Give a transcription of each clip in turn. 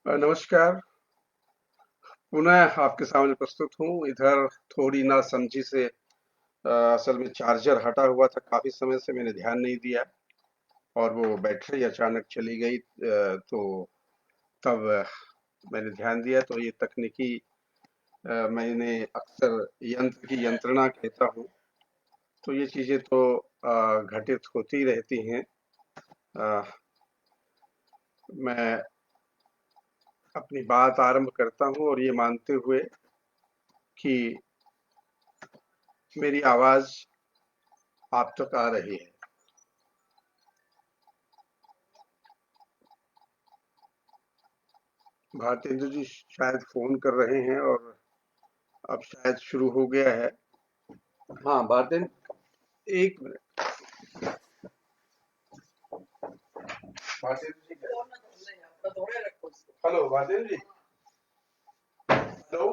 नमस्कार। पुनः आपके सामने प्रस्तुत हूँ। इधर थोड़ी नासमझी से असल में चार्जर हटा हुआ था, काफ़ी समय से मैंने ध्यान नहीं दिया और वो बैटरी अचानक चली गई। तो तब मैंने ध्यान दिया तो ये तकनीकी मैंने अक्सर यंत्र की यंत्रणा कहता हूँ। तो ये चीज़ें तो घटित होती रहती हैं। अ, मैं अपनी बात आरंभ करता हूँ और ये मानते हुए कि मेरी आवाज़ आप तक आ रही है। भारतेंदु जी शायद फोन कर रहे हैं और अब शायद शुरू हो गया है। हाँ भारतेंदु, एक minute. Bharatendu ji, hello Bharatendu ji. Hello.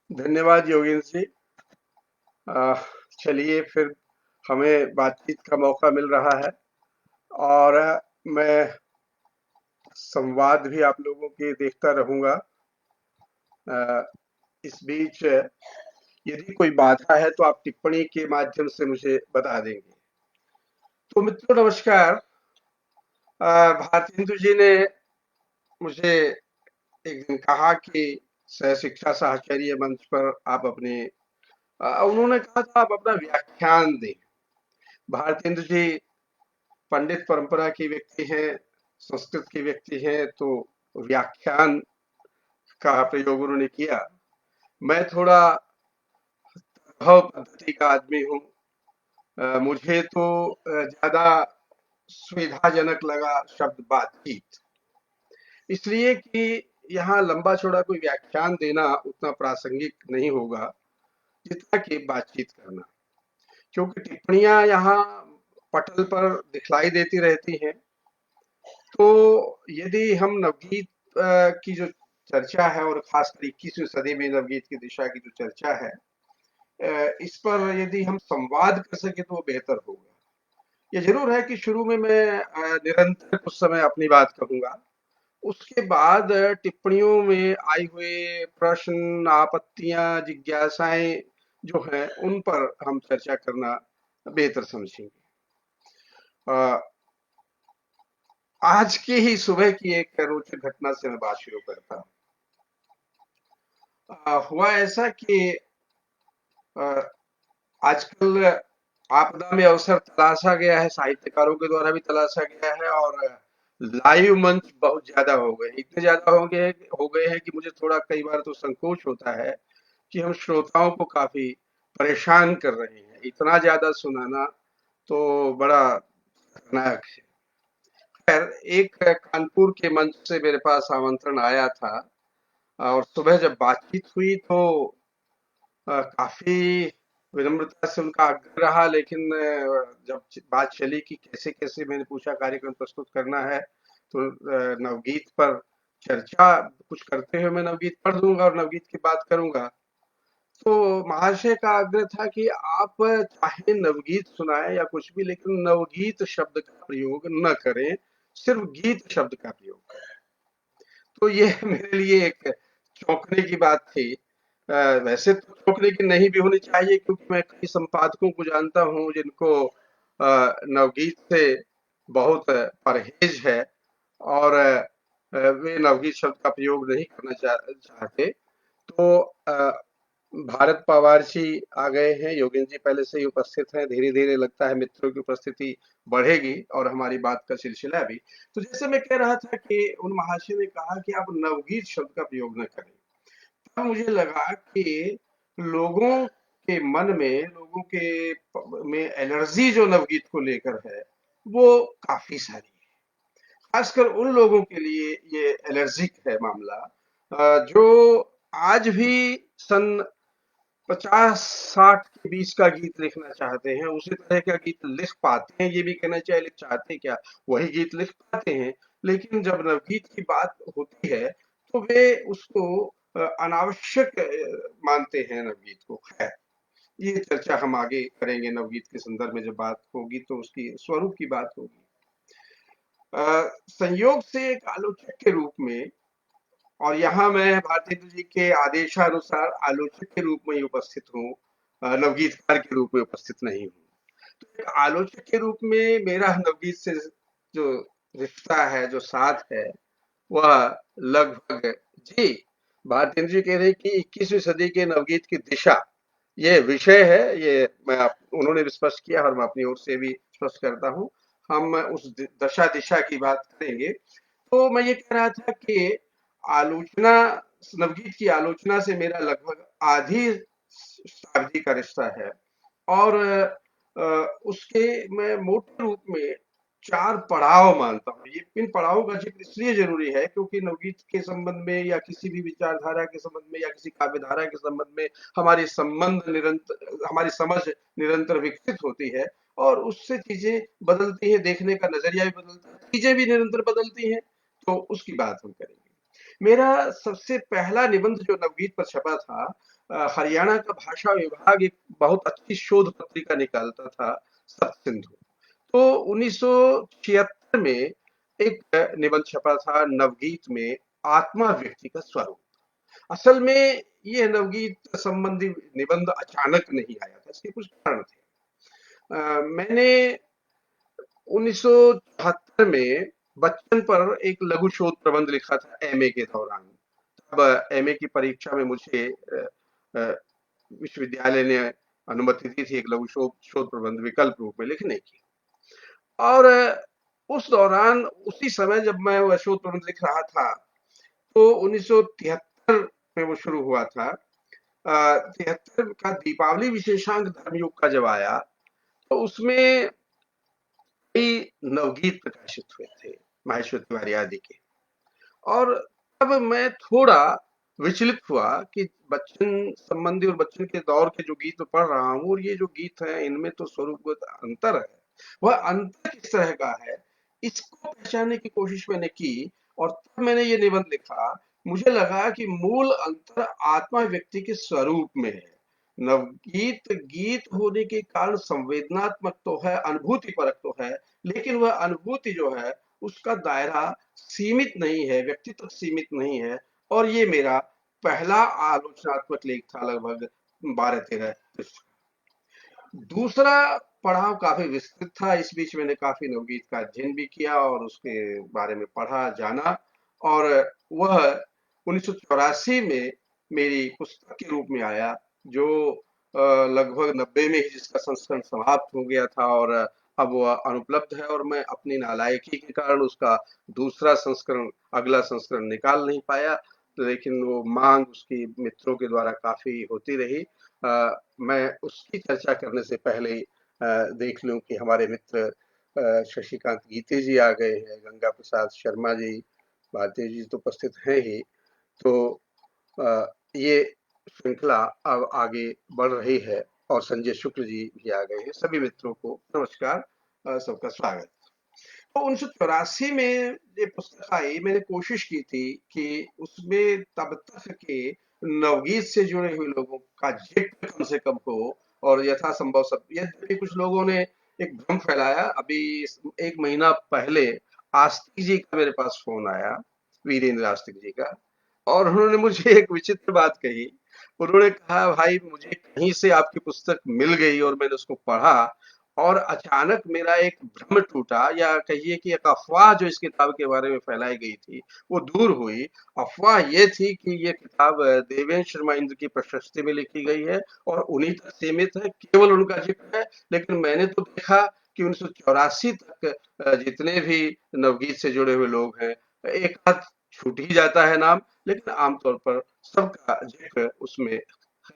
धन्यवाद योगेंद्र जी। अ, चलिए फिर हमें बातचीत का मौका मिल रहा है और मैं संवाद भी आप लोगों के देखता रहूंगा। अ, इस बीच यदि कोई बाधा है तो आप टिप्पणी के माध्यम से मुझे बता देंगे। तो मित्रों नमस्कार। भारतेंदु जी ने मुझे एक दिन कहा कि सह शिक्षा साहचर्य मंच पर आप अपने उन्होंने कहा था आप अपना व्याख्यान दें। भारतेंदु जी पंडित परंपरा के व्यक्ति हैं, संस्कृत के व्यक्ति हैं, तो व्याख्यान का प्रयोग उन्होंने किया। मैं थोड़ा अनुभव पद्धति का आदमी हूँ। मुझे तो ज्यादा सुविधाजनक लगा शब्द बातचीत, इसलिए कि यहाँ लंबा चौड़ा कोई व्याख्यान देना उतना प्रासंगिक नहीं होगा जितना कि बातचीत करना, क्योंकि टिप्पणियां यहाँ पटल पर दिखलाई देती रहती हैं। तो यदि हम नवगीत की जो चर्चा है और खासकर 21वीं सदी में नवगीत की दिशा की जो चर्चा है, इस पर यदि हम संवाद कर सके तो वो बेहतर होगा। ये जरूर है कि शुरू में मैं निरंतर कुछ समय अपनी बात कहूंगा, उसके बाद टिप्पणियों में आए हुए प्रश्न, आपत्तियां, जिज्ञासाएं जो हैं उन पर हम चर्चा करना बेहतर समझेंगे। अ, आज की ही सुबह की एक रोचक घटना से मैं बात शुरू करता हूँ। हुआ ऐसा कि अ, आजकल आपदा में अवसर तलाशा गया है, साहित्यकारों के द्वारा भी तलाशा गया है और लाइव मंच बहुत ज्यादा हो गए, इतने ज्यादा हो गए हैं कि मुझे थोड़ा कई बार तो संकोच होता है कि हम श्रोताओं को काफी परेशान कर रहे हैं। इतना ज्यादा सुनाना तो बड़ा खतरनाक है। खैर, एक कानपुर के मंच से मेरे पास आमंत्रण आया था और सुबह जब बातचीत हुई तो काफी विनम्रता से उनका आग्रह रहा, लेकिन जब बात चली कि कैसे कैसे, मैंने पूछा कार्यक्रम प्रस्तुत करना है तो नवगीत पर चर्चा कुछ करते हुए मैं नवगीत पढ़ दूंगा और नवगीत की बात करूंगा। तो महाशय का आग्रह था कि आप चाहे नवगीत सुनाएं या कुछ भी, लेकिन नवगीत शब्द का प्रयोग न करें, सिर्फ गीत शब्द का प्रयोग करें। तो ये मेरे लिए एक चौंकने की बात थी। वैसे तो चौंकने की नहीं भी होनी चाहिए, क्योंकि मैं कई संपादकों को जानता हूँ जिनको नवगीत से बहुत परहेज है और वे नवगीत शब्द का प्रयोग नहीं करना चाहते। तो भारत पवार जी आ गए हैं, योगेंद्र जी पहले से ही उपस्थित हैं, धीरे धीरे लगता है मित्रों की उपस्थिति बढ़ेगी और हमारी बात का सिलसिला भी। तो जैसे मैं कह रहा था कि उन महाशय ने कहा कि आप नवगीत शब्द का प्रयोग न करें। तब मुझे लगा कि लोगों के मन में, लोगों के में एलर्जी जो नवगीत को लेकर है वो काफी सारी है। खासकर उन लोगों के लिए ये एलर्जिक है मामला, जो आज भी सन 50-60 के बीच का गीत लिखना चाहते हैं, उसी तरह का गीत लिख पाते हैं, ये भी कहना चाहिए लिख चाहते क्या, वही गीत लिख पाते हैं। लेकिन जब नवगीत की बात होती है तो वे उसको अनावश्यक मानते हैं नवगीत को। खैर, ये चर्चा हम आगे करेंगे, नवगीत के संदर्भ में जब बात होगी तो उसकी स्वरूप की बात होगी। संयोग से एक आलोचक के रूप में, और यहाँ मैं भारतेंदु जी के आदेशानुसार आलोचक के रूप में ही उपस्थित हूँ, नवगीतकार के रूप में उपस्थित नहीं हूँ। तो एक आलोचक के रूप में मेरा नवगीत से जो रिश्ता है, जो साथ है, वह लगभग, जी, भारतेंदु जी कह रहे हैं कि 21वीं सदी के नवगीत की दिशा, ये विषय है, ये उन्होंने भी स्पष्ट किया और मैं अपनी ओर से भी स्पष्ट करता हूँ। हम उस दशा दिशा की बात करेंगे। तो मैं ये कह रहा था कि आलोचना, नवगीत की आलोचना से मेरा लगभग आधी शताब्दी का रिश्ता है, और उसके मैं मोटे रूप में 4 पड़ाव मानता हूँ। ये इन पड़ावों का जिक्र इसलिए ज़रूरी है क्योंकि नवगीत के संबंध में या किसी भी विचारधारा के संबंध में या किसी काव्य धारा के संबंध में हमारी समझ निरंतर विकसित होती है, और उससे चीज़ें बदलती हैं, देखने का नज़रिया भी बदलता है, चीज़ें भी निरंतर बदलती हैं, तो उसकी बात हम करेंगे। मेरा सबसे पहला निबंध जो नवगीत पर छपा था, हरियाणा का भाषा विभाग एक बहुत अच्छी शोध पत्रिका निकालता था, सत्सिंधु। तो 1976 में एक निबंध छपा था नवगीत में, आत्मा व्यक्ति का स्वरूप। असल में ये नवगीत संबंधी निबंध अचानक नहीं आया था, इसके कुछ कारण थे। मैंने 1974 में बच्चन पर एक लघु शोध प्रबंध लिखा था एमए के दौरान। तब एमए की परीक्षा में मुझे विश्वविद्यालय ने अनुमति दी थी एक लघु शोध प्रबंध विकल्प रूप में लिखने की, और उस दौरान, उसी समय जब मैं वह शोध प्रबंध लिख रहा था, तो 1973 में वो शुरू हुआ था। 73 का दीपावली विशेषांक धर्मयुग का जब आया, तो उसमें कई नवगीत प्रकाशित हुए थे माहेश्वर तिवारी आदि के, और तब मैं थोड़ा विचलित हुआ कि बच्चन संबंधी और बच्चन के दौर के जो गीत पढ़ रहा हूँ और ये जो गीत है, इनमें तो स्वरूपगत अंतर है। वह अंतर किस तरह का है, इसको पहचानने की कोशिश मैंने की, और तब मैंने ये निबंध लिखा। मुझे लगा कि मूल अंतर आत्मा व्यक्ति के स्वरूप में है। नवगीत गीत होने के कारण संवेदनात्मक तो है, अनुभूति परक तो है, लेकिन वह अनुभूति जो है, उसका दायरा सीमित नहीं है, व्यक्ति तक सीमित नहीं है, और ये मेरा पहला आलोचनात्मक लेख था, लगभग 12-13 पृष्ठ। दूसरा पड़ाव काफी विस्तृत था, इस बीच मैंने काफी नवगीत का अध्ययन भी किया और उसके बारे में पढ़ा, जाना, और वह 1984 में मेरी पुस्तक के रूप में आया, जो लगभग 90 में ही जिसका संस्करण समाप्त हो गया था, और अब वह अनुपलब्ध है, और मैं अपनी नालायकी के कारण उसका दूसरा संस्करण, अगला संस्करण निकाल नहीं पाया, लेकिन वो मांग उसकी मित्रों के द्वारा काफी होती रही। मैं उसकी चर्चा करने से पहले देख लूं कि हमारे मित्र शशिकांत गीते जी आ गए हैं, गंगा प्रसाद शर्मा जी, भारती जी तो उपस्थित हैं ही। तो ये श्रृंखला अब आगे बढ़ रही है, और संजय शुक्ल जी भी आ गए हैं। सभी मित्रों को नमस्कार, सबका स्वागत। तो 1984 में ये पुस्तक आई, मैंने कोशिश की थी कि उसमें तब तक के नवगीत से जुड़े हुए लोगों का जिक्र कम से कम हो, और यथासंभव सब, यद्यपि कुछ लोगों ने एक भ्रम फैलाया। अभी 1 महीना पहले आस्तिक जी का मेरे पास फोन आया, वीरेंद्र आस्तिक जी का, और उन्होंने मुझे एक विचित्र बात कही। उन्होंने कहा, भाई मुझे कहीं से आपकी पुस्तक मिल गई और मैंने उसको पढ़ा, और अचानक मेरा एक भ्रम टूटा, या कहिए कि एक अफवाह जो इस किताब के बारे में फैलाई गई थी, वो दूर हुई। अफवाह ये थी कि ये किताब देवेंद्र शर्मा इंद्र की प्रशस्ति में लिखी गई है और उन्हीं तक सीमित है, केवल उनका जिक्र है। लेकिन मैंने तो देखा कि 1984 तक जितने भी नवगीत से जुड़े हुए लोग हैं, एक आध छूट ही जाता है नाम, लेकिन आमतौर पर सबका जिक्र उसमें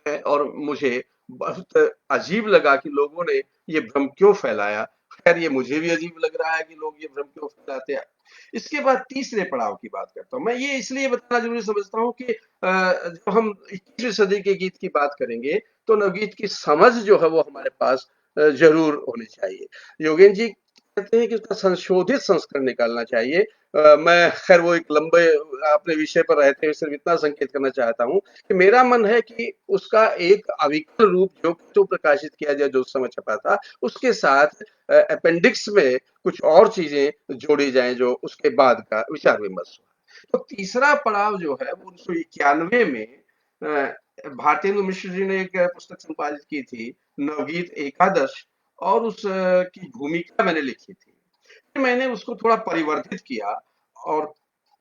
है, और मुझे बहुत अजीब लगा कि लोगों ने ये भ्रम क्यों फैलाया। खैर, ये मुझे भी अजीब लग रहा है कि लोग ये भ्रम क्यों फैलाते हैं। इसके बाद तीसरे पड़ाव की बात करता हूँ। मैं ये इसलिए बताना जरूरी समझता हूँ कि जब हम 21वीं सदी के गीत की बात करेंगे, तो नवगीत की समझ जो है वो हमारे पास जरूर होनी चाहिए। योगेन जी कहते हैं कि उसका संशोधित संस्करण निकालना चाहिए। मैं खैर वो एक लंबे अपने विषय पर रहते हुए सिर्फ इतना संकेत करना चाहता हूँ कि मेरा मन है कि उसका एक अविकल रूप जो प्रकाशित किया जाए, जो उस समय छपा था, उसके साथ अपेंडिक्स में कुछ और चीजें जोड़ी जाएं जो उसके बाद का विचार विमर्श हुआ। तो तीसरा पड़ाव जो है वो 1991 में भारतेंदु मिश्र जी ने एक पुस्तक संपादित की थी, नवगीत एकादश, और उस की भूमिका मैंने लिखी थी। फिर मैंने उसको थोड़ा परिवर्तित किया, और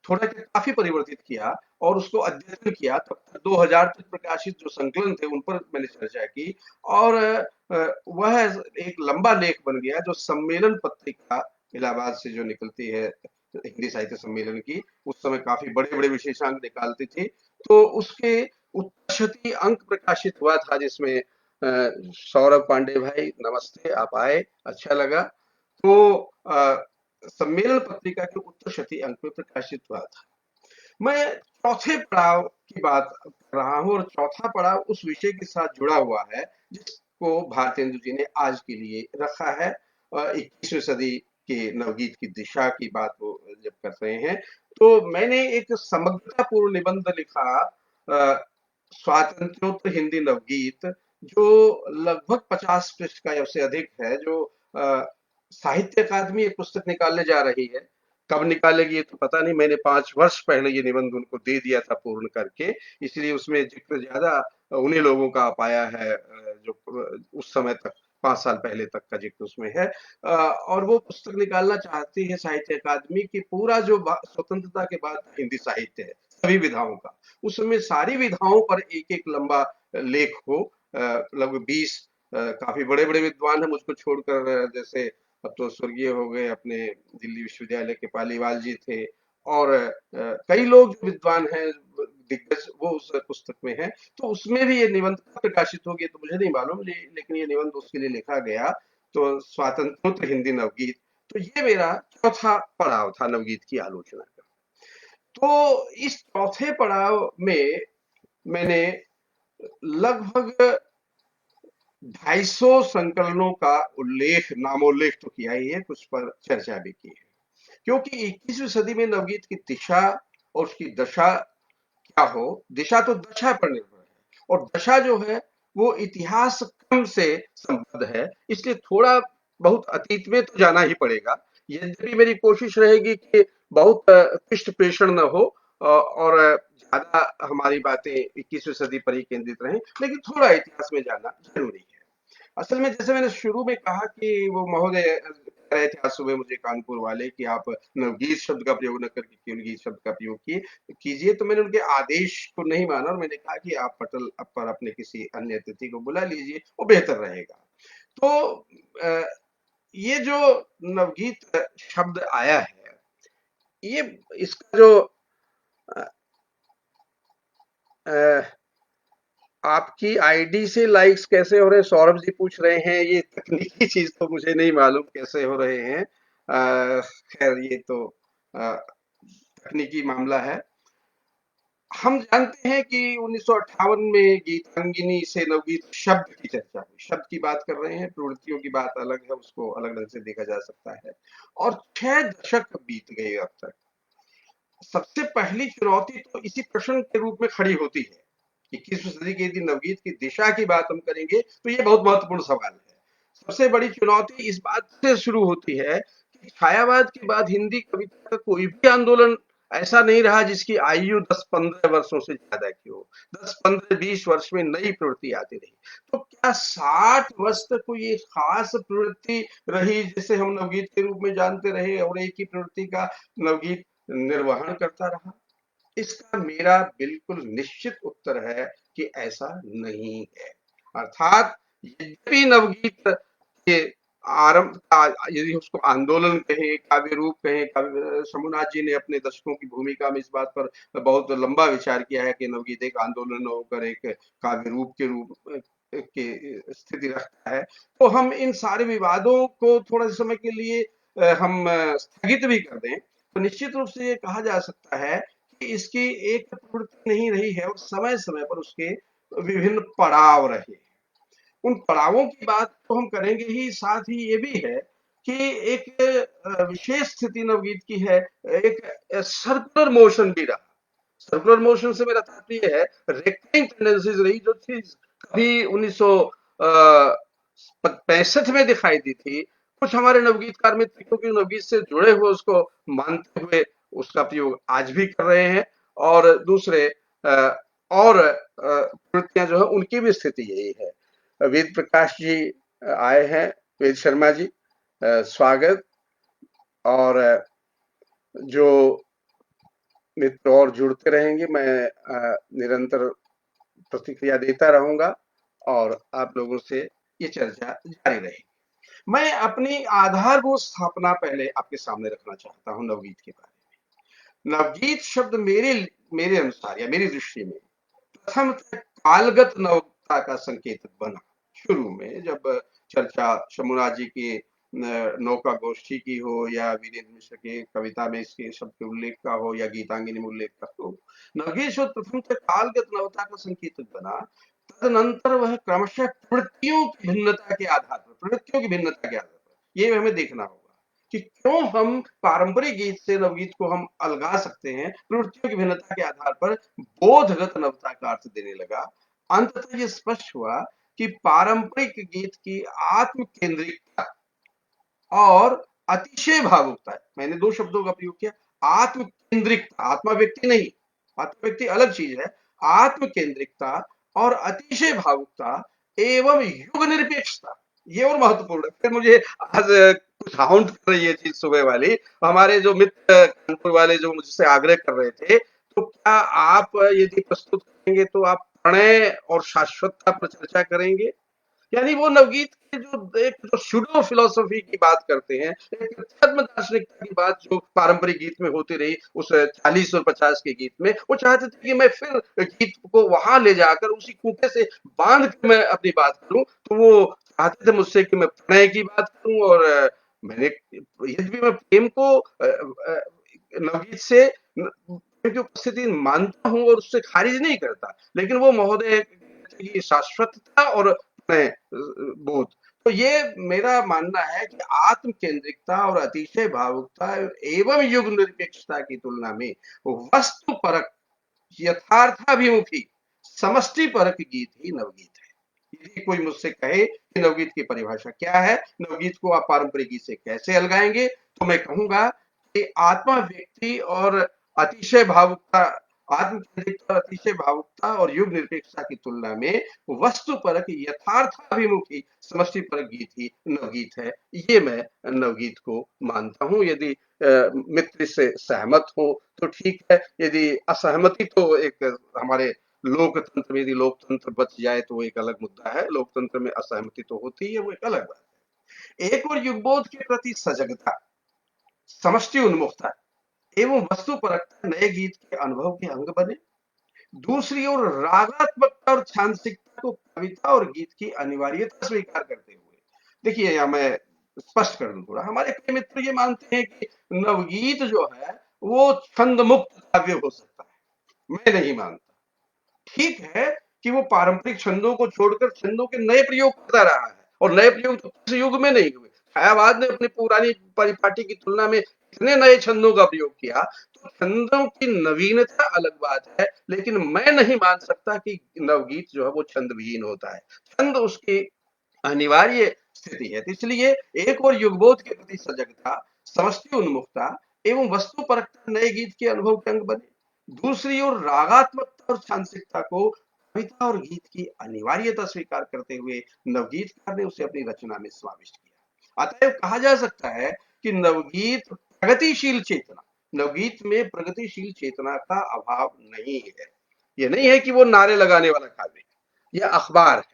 थोड़ा क्या, काफी परिवर्तित किया और उसको अध्ययन किया। तब तक 2000 तक प्रकाशित जो संकलन थे उन पर मैंने चर्चा की, और वह एक लंबा लेख बन गया जो सम्मेलन पत्रिका इलाहाबाद से जो निकलती है, हिंदी साहित्य सम्मेलन की, उस समय काफी बड़े बड़े विशेषांक निकालती थी। तो उसके उत्तरशती अंक प्रकाशित हुआ था, जिसमें सौरभ पांडे भाई नमस्ते, आप आए, अच्छा लगा। तो सम्मेलन पत्रिका के उत्तरशती अंक में प्रकाशित हुआ था। मैं चौथे पड़ाव की बात कर रहा हूँ, और चौथा पड़ाव उस विषय के साथ जुड़ा हुआ है जिसको भारतेंदु जी ने आज के लिए रखा है। 21वीं सदी के नवगीत की दिशा की बात वो जब कर रहे हैं, तो मैंने एक समग्रतापूर्ण निबंध लिखा, स्वातंत्र्योत्तर हिंदी नवगीत, जो लगभग 50 पृष्ठ का या उससे अधिक है, जो साहित्य अकादमी एक पुस्तक निकालने जा रही है। कब निकालेगी ये तो पता नहीं, मैंने 5 वर्ष पहले ये निबंध उनको दे दिया था पूर्ण करके, इसलिए उसमें जिक्र ज्यादा उन्हीं लोगों का पाया है जो उस समय तक 5 साल पहले तक का जिक्र उसमें है। और वो पुस्तक निकालना चाहती है साहित्य अकादमी की, पूरा जो स्वतंत्रता के बाद हिंदी साहित्य है सभी विधाओं का, उसमें सारी विधाओं पर एक एक लंबा लेख हो। लगभग 20 काफी बड़े बड़े विद्वान है मुझको छोड़कर, जैसे अब तो स्वर्गीय हो गए अपने दिल्ली विश्वविद्यालय के पालीवाल जी थे, और कई लोग जो विद्वान हैं दिग्गज, वो उस पुस्तक में है। तो उसमें भी ये निबंध प्रकाशित हो गया तो मुझे नहीं मालूम, लेकिन ये निबंध उसके लिए लिखा गया। तो स्वातंत्रोत्तर हिंदी नवगीत, तो ये मेरा चौथा पड़ाव था नवगीत की आलोचना का। तो इस चौथे पड़ाव में मैंने लगभग 250 संकलनों का उल्लेख, नामोल्लेख तो किया ही है, कुछ पर चर्चा भी की है। क्योंकि 21वीं सदी में नवगीत की दिशा और उसकी दशा क्या हो, दिशा तो दशा पर निर्भर है, और दशा जो है वो इतिहास क्रम से संबद्ध है, इसलिए थोड़ा बहुत अतीत में तो जाना ही पड़ेगा। यद्यपि मेरी कोशिश रहेगी कि बहुत पृष्ठ प्रेषण न हो, और ज्यादा हमारी बातें 21वीं सदी पर ही केंद्रित रहें, लेकिन थोड़ा इतिहास में जाना जरूरी है। असल में जैसे मैंने शुरू में कहा कि वो महोदय कह रहे थे आज सुबह मुझे कानपुर वाले कि आप नवगीत शब्द का प्रयोग न करके केवल गीत शब्द का प्रयोग कीजिए, तो मैंने उनके आदेश को नहीं माना, और मैंने कहा कि आप पटल पर अपने किसी अन्य अतिथि को बुला लीजिए, वो बेहतर रहेगा। तो ये जो नवगीत शब्द आया है, ये इसका जो अ, अ, आपकी आईडी से लाइक्स कैसे हो रहे हैं, सौरभ जी पूछ रहे हैं, ये तकनीकी चीज तो मुझे नहीं मालूम कैसे हो रहे हैं। खैर ये तो अ, तकनीकी मामला है। हम जानते हैं कि 1958 में गीतांगिनी से नवगीत शब्द की चर्चा हुई, शब्द की बात कर रहे हैं, प्रवृत्तियों की बात अलग है, उसको अलग ढंग से देखा जा सकता है। और 6 दशक बीत गए अब तक। सबसे पहली चुनौती तो इसी प्रश्न के रूप में खड़ी होती है, 21वीं सदी के यदि नवगीत की दिशा की बात हम करेंगे तो ये बहुत महत्वपूर्ण सवाल है। सबसे बड़ी चुनौती इस बात से शुरू होती है कि छायावाद के बाद हिंदी कविता का कोई भी आंदोलन ऐसा नहीं रहा जिसकी आयु 10-15 वर्षों से ज्यादा की हो। 10-15-20 वर्ष में नई प्रवृत्ति आती रही। तो क्या 60 वर्ष तक कोई एक खास प्रवृत्ति रही जिसे हम नवगीत के रूप में जानते रहे, और एक ही प्रवृत्ति का नवगीत निर्वहन करता रहा? इसका मेरा बिल्कुल निश्चित उत्तर है कि ऐसा नहीं है। अर्थात यद्यपि नवगीत के आरंभ का, यदि उसको आंदोलन कहें, काव्य रूप कहें, शंभुनाथ जी ने अपने दर्शकों की भूमिका में इस बात पर बहुत लंबा विचार किया है कि नवगीत एक आंदोलन होकर एक काव्य रूप के रूप की स्थिति रखता है। तो हम इन सारे विवादों को थोड़े समय के लिए हम स्थगित भी कर दें, तो निश्चित रूप से ये कहा जा सकता है कि इसकी एक प्रवृत्ति नहीं रही है, और समय समय पर उसके विभिन्न पड़ाव रहे। उन पड़ावों की बात तो हम करेंगे ही, साथ ही ये भी है कि एक विशेष स्थिति नवगीत की है, एक सर्कुलर मोशन भी रहा। सर्कुलर मोशन से मेरा तात्पर्य है रेकरिंग टेंडेंसीज रही, जो चीज कभी 1965 में दिखाई दी थी। कुछ हमारे नवगीतकार मित्र क्योंकि नवगीत से जुड़े हुए उसको मानते हुए उसका प्रयोग आज भी कर रहे हैं, और दूसरे और प्रवृत्तियां जो है उनकी भी स्थिति यही है। वेद प्रकाश जी आए हैं, वेद शर्मा जी, स्वागत। और जो मित्र और जुड़ते रहेंगे, मैं निरंतर प्रतिक्रिया देता रहूंगा और आप लोगों से ये चर्चा जारी रहेगी। मैं अपनी आधारभूत स्थापना पहले आपके सामने रखना चाहता हूं नवगीत के बारे में। नवगीत शब्द मेरे मेरे अनुसार या मेरी दृष्टि में प्रथम कालगत नवता का संकेत बना। शुरू में जब चर्चा शंभुनाथ जी की नौका गोष्ठी की हो, या वीरेंद्र मिश्र के कविता में इसके शब्द के उल्लेख का हो, या गीतांगिनी में उल्लेख का हो, नवगीत शब्द प्रथम कालगत नवता का संकेत बना। तदनंतर वह क्रमशः प्रवृत्तियों की भिन्नता के आधार पर ये हमें देखना होगा कि क्यों हम पारंपरिक गीत से नवगीत को हम अलगा सकते हैं। प्रवृत्तियों की भिन्नता के आधार पर बोधगत नवता का अर्थ देने लगा। अंततः ये स्पष्ट हुआ कि पारंपरिक गीत की आत्म केंद्रिकता और अतिशय भावुकता है। मैंने दो शब्दों का प्रयोग किया, आत्म केंद्रिकता, आत्मा व्यक्ति नहीं, आत्मा व्यक्ति अलग चीज है। आत्म केंद्रिकता और अतिशय भावुकता एवं युग निरपेक्षता, ये और महत्वपूर्ण है। फिर मुझे आज कुछ हाउंट कर रही है चीज सुबह वाली। हमारे जो मित्र कानपुर वाले जो मुझसे आग्रह कर रहे थे, तो क्या आप यदि प्रस्तुत करेंगे तो आप प्रणय और शाश्वतता पर चर्चा करेंगे। यानी वो नवगीत के जो एक जो सुडो फिलोसफी की बात करते हैं, एक छद्म दार्शनिकता की बात जो पारंपरिक गीत में होती रही उस 40 और 50 के गीत में, वो चाहते थे कि मैं फिर गीत को वहां ले जाकर उसी खूंटे से बांध के मैं अपनी बात करूं। तो वो चाहते थे मुझसे कि मैं प्रणय की बात करूं, और मैंने यद्यपि मैं प्रेम को नवगीत से प्रेम की उपस्थिति मानता हूं और उससे खारिज नहीं करता, लेकिन वो महोदय की शाश्वतता और बोध। तो ये मेरा मानना है कि आत्म केंद्रिकता और अतिशय भावुकता एवं युग निरपेक्षता की तुलना में वस्तु परक, यथार्थाभिमुखी, समष्टि परक गीत ही नवगीत है। यदि कोई मुझसे कहे कि नवगीत की परिभाषा क्या है, नवगीत को आप पारंपरिक गीत से कैसे अलगाएंगे, तो मैं कहूंगा कि आत्मा व्यक्ति और अतिशय भावुकता, आत्म केंद्रिकता, अतिशय भावुकता और युग निरपेक्षता की तुलना में वस्तु परक, यथार्थाभिमुखी, समष्टि परक गीत ही नवगीत है। ये मैं नवगीत को मानता हूं। यदि मित्र से सहमत हो तो ठीक है, यदि असहमति तो एक हमारे लोकतंत्र में, यदि लोकतंत्र बच जाए तो वो एक अलग मुद्दा है। लोकतंत्र में असहमति तो होती है, वो एक अलग बात है। एक और युगबोध के प्रति सजगता, समष्टि उन्मुखता एवं वस्तु परकता नए गीत के अनुभव के अंग बने। दूसरी ओर रागात्मकता और छांसिकता को कविता और गीत की अनिवार्यता स्वीकार करते हुए, देखिए यहां मैं स्पष्ट कर दूं थोड़ा, हमारे कई मित्र ये मानते हैं कि नवगीत जो है वो छंद मुक्त काव्य हो सकता है। मैं नहीं मानता। ठीक है कि वो पारंपरिक छंदों को छोड़कर छंदों के नए प्रयोग करता रहा है, और नए प्रयोग तो किसी युग में नहीं हुए। छायावाद ने अपनी पुरानी परिपाटी की तुलना में इतने नए छंदों का प्रयोग किया, तो छंदों की नवीनता अलग बात है, लेकिन मैं नहीं मान सकता कि नवगीत जो है वो छंद विहीन होता है। छंद उसकी अनिवार्य स्थिति है। तो इसलिए एक और युगबोध के प्रति सजगता, समष्टि उन्मुखता एवं वस्तु परकता नए गीत के अनुभव के अंग बने। दूसरी ओर रागात्मकता और छांसिकता को कविता और गीत की अनिवार्यता स्वीकार करते हुए नवगीतकार ने उसे अपनी रचना में समाविष्ट किया। अतएव कहा जा सकता है कि नवगीत प्रगतिशील चेतना, नवगीत में प्रगतिशील चेतना का अभाव नहीं है। यह नहीं है कि वो नारे लगाने वाला काव्य है या अखबार है,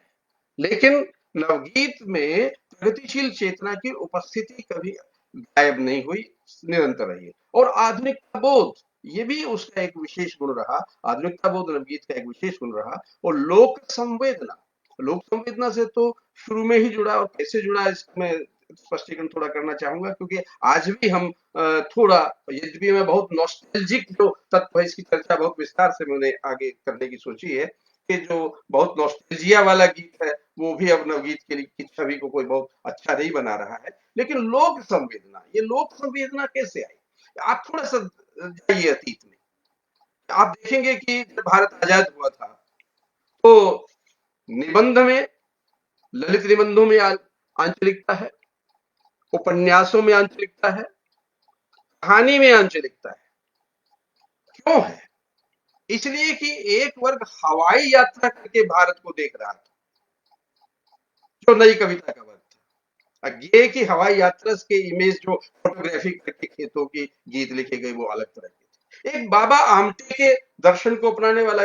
लेकिन नवगीत में प्रगतिशील चेतना की उपस्थिति कभी गायब नहीं हुई, निरंतर रही है। और आधुनिकता बोध, ये भी उसका एक विशेष गुण रहा। आधुनिकता बोध नवगीत का एक विशेष गुण रहा। और लोक संवेदना, लोक संवेदना से तो शुरू में ही जुड़ा, और कैसे जुड़ा इसमें स्पष्टीकरण थोड़ा करना चाहूंगा, क्योंकि आज भी हम थोड़ा, यद्यपि मैं बहुत नॉस्टैल्जिक जो तत्व है इसकी चर्चा बहुत विस्तार से मैंने आगे करने की सोची है, कि जो बहुत नॉस्टैल्जिया वाला गीत है वो भी अब नवगीत के लिए की छवि को कोई बहुत अच्छा नहीं बना रहा है। लेकिन लोक संवेदना, ये लोक संवेदना कैसे आई? आप थोड़ा सा जाइए अतीत में, आप देखेंगे कि जब भारत आजाद हुआ था तो निबंध में, ललित निबंधों में आंचलिकता है, उपन्यासों में आंचलिकता है, कहानी में आंचलिकता है। क्यों है? इसलिए कि एक वर्ग हवाई यात्रा करके भारत को देख रहा था, जो नई कविता का वर्ग था। अब ये कि हवाई यात्रा के इमेज जो फोटोग्राफी करके खेतों की गीत लिखे गए वो अलग तरह के थे। एक बाबा आमटे के दर्शन को अपनाने वाला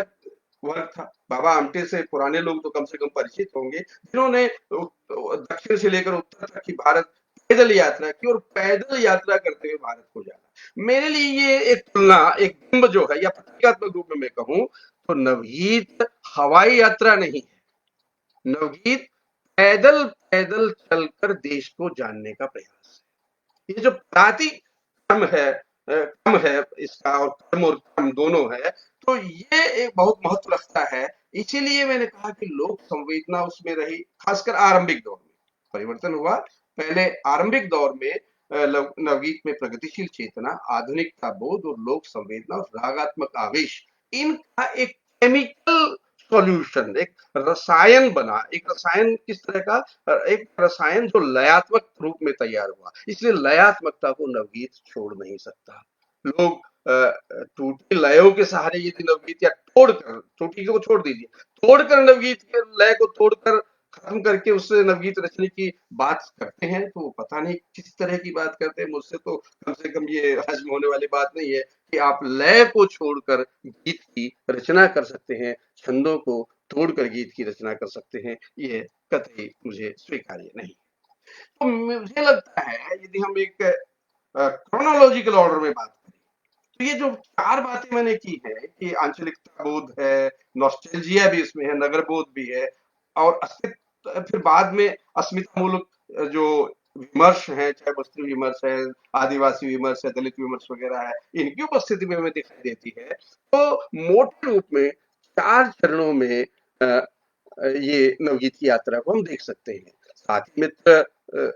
वर्ग था। बाबा आमटे से पुराने लोग तो कम से कम परिचित होंगे, जिन्होंने दक्षिण से लेकर उत्तर तक की भारत पैदल यात्रा की और पैदल यात्रा करते हुए भारत को जाना। मेरे लिए ये एक तुलना, एक बिंब जो है, या प्रतीकात्मक रूप में मैं कहूं तो नवगीत हवाई यात्रा नहीं है, नवगीत पैदल पैदल चलकर देश को जानने का प्रयास है। ये जो प्राति कर्म है, कर्म है इसका, और कर्म और कर्म दोनों है, तो ये एक बहुत महत्व रखता है। इसीलिए मैंने कहा कि लोक संवेदना उसमें रही, खासकर आरंभिक दौर में परिवर्तन हुआ। पहले आरंभिक दौर में नवगीत में प्रगतिशील चेतना, आधुनिकता बोध और लोक संवेदना और रागात्मक आवेश, इनका एक केमिकल सॉल्यूशन, एक रसायन बना। एक रसायन किस तरह का? एक रसायन जो लयात्मक रूप में तैयार हुआ, इसलिए लयात्मकता को नवगीत छोड़ नहीं सकता। लोग टूटी लयों के सहारे यदि नवगीत, या तोड़कर, टूटी को छोड़ दीजिए, तोड़कर नवगीत के लय को तोड़कर खत्म करके उससे नवगीत रचने की बात करते हैं, तो पता नहीं किस तरह की बात करते हैं। मुझसे तो कम से कम ये हजम होने वाली बात नहीं है कि आप लय को छोड़कर गीत की रचना कर सकते हैं, छंदों को तोड़कर गीत की रचना कर सकते हैं। ये कतई मुझे स्वीकार्य नहीं। तो मुझे लगता है यदि हम एक क्रोनोलॉजिकल ऑर्डर में बात करें, तो ये जो चार बातें मैंने की है कि आंचलिकता बोध है, नॉस्टैल्जिया भी इसमें है, नगर बोध भी है, और अस्तित्व, फिर बाद में अस्मिता मूलक जो विमर्श है, चाहे वस्तु विमर्श है, आदिवासी विमर्श है, दलित विमर्श वगैरह है, इनकी उपस्थिति में हमें दिखाई देती है। तो मोटे रूप में चार चरणों में ये नवगीत की यात्रा को हम देख सकते हैं। साथी मित्र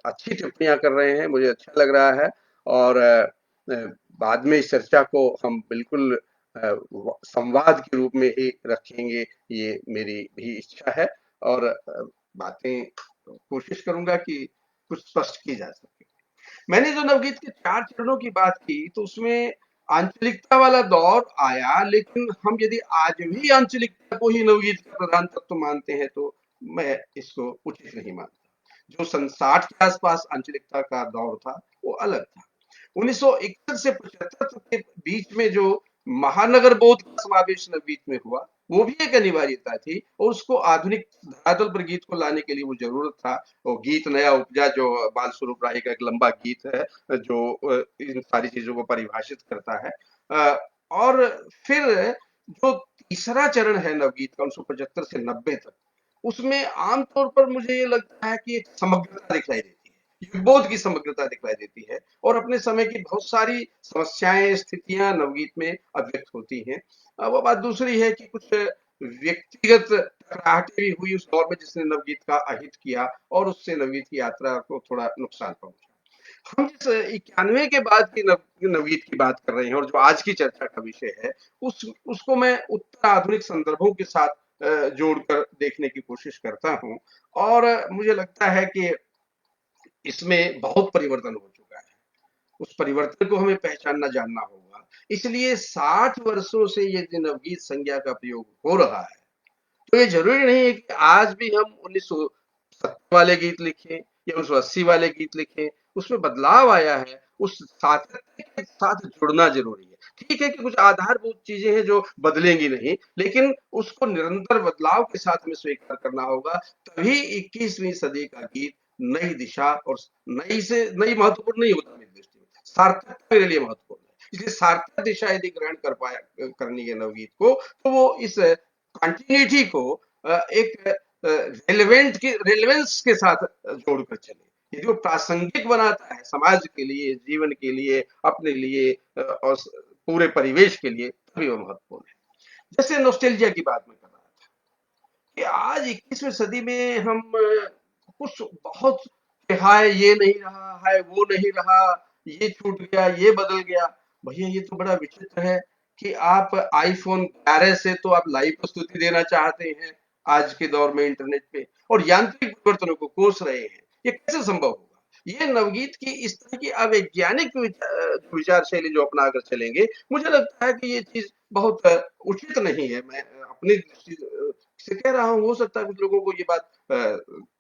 अच्छी टिप्पणियां कर रहे हैं, मुझे अच्छा लग रहा है, और बाद में इस चर्चा को हम बिल्कुल संवाद के रूप में ही रखेंगे, ये मेरी भी इच्छा है, और बातें कोशिश करूंगा कि कुछ स्पष्ट की जा सके। मैंने जो नवगीत के चार चरणों की बात की, तो उसमें आंचलिकता वाला दौर आया, लेकिन हम यदि आज भी आंचलिकता को ही नवगीत का प्रधान तत्व मानते हैं तो मैं इसको उचित नहीं मानता। जो सन 60 के आसपास आंचलिकता का दौर था वो अलग था। 1961 से 75 तक के बीच में जो महानगर बोध का समावेश नवगीत में हुआ, वो भी एक अनिवार्यता थी, और उसको आधुनिक धरातल पर गीत को लाने के लिए वो जरूरत था। और गीत नया उपजा, जो बाल स्वरूप राय का एक लंबा गीत है जो इन सारी चीजों को परिभाषित करता है। और फिर जो तीसरा चरण है नवगीत का 1975 से 90 तक, उसमें आमतौर पर मुझे ये लगता है कि एक समग्रता दिखलाई देती है, युगबोध की समग्रता दिखलाई देती है, और अपने समय की बहुत सारी समस्याएं, स्थितियां नवगीत में अभिव्यक्त होती हैं। वो बात दूसरी है कि कुछ व्यक्तिगत टकराहटें भी हुई उस दौर में, जिसने नवगीत का अहित किया और उससे नवगीत की यात्रा को थोड़ा नुकसान पहुंचा। हम जिस 91 के बाद की नवगीत की बात कर रहे हैं, और जो आज की चर्चा का विषय है, उसको मैं उत्तर आधुनिक संदर्भों के साथ जोड़कर देखने की कोशिश करता हूं, और मुझे लगता है कि इसमें बहुत परिवर्तन हो चुका है। उस परिवर्तन को हमें पहचानना जानना होगा। इसलिए 60 वर्षों से यदि नवगीत संज्ञा का प्रयोग हो रहा है, तो ये जरूरी नहीं है कि आज भी हम 1970 वाले गीत लिखें या 1980 वाले गीत लिखें। उसमें बदलाव आया है, उस सातत्य के साथ जुड़ना जरूरी है। ठीक है कि कुछ आधारभूत चीजें हैं जो बदलेंगी नहीं, लेकिन उसको निरंतर बदलाव के साथ में स्वीकार करना होगा। तभी 21वीं सदी का गीत नई दिशा और नई से नई महत्वपूर्ण नहीं होता मेरी दृष्टि में, सार्थकता मेरे लिए महत्वपूर्ण है। इसलिए सार्थक दिशा यदि ग्रहण कर पाया करनी है नवगीत को, तो वो इस कंटिन्यूटी को एक रेलेवेंस के साथ जोड़कर चले। यदि वो प्रासंगिक बनाता है समाज के लिए, जीवन के लिए, अपने लिए और पूरे परिवेश के लिए, तभी वो महत्वपूर्ण है। जैसे नॉस्टैल्जिया की बात मैं कर रहा था कि आज 21वीं सदी में हम कुछ बहुत कि हाय ये नहीं रहा, हाय वो नहीं रहा, ये छूट गया, ये बदल गया। भैया ये तो बड़ा विचित्र है कि आप आईफोन 11 से तो आप लाइव प्रस्तुति देना चाहते हैं आज के दौर में इंटरनेट पे, और यांत्रिक परिवर्तनों को कोस रहे हैं। ये कैसे संभव होगा? ये नवगीत की इस तरह की अवैज्ञानिक विचार शैली जो अपना कर चलेंगे, मुझे लगता है कि ये चीज बहुत उचित नहीं है। मैं अपनी दृष्टि से कह रहा हूँ, हो सकता है कुछ लोगों को ये बात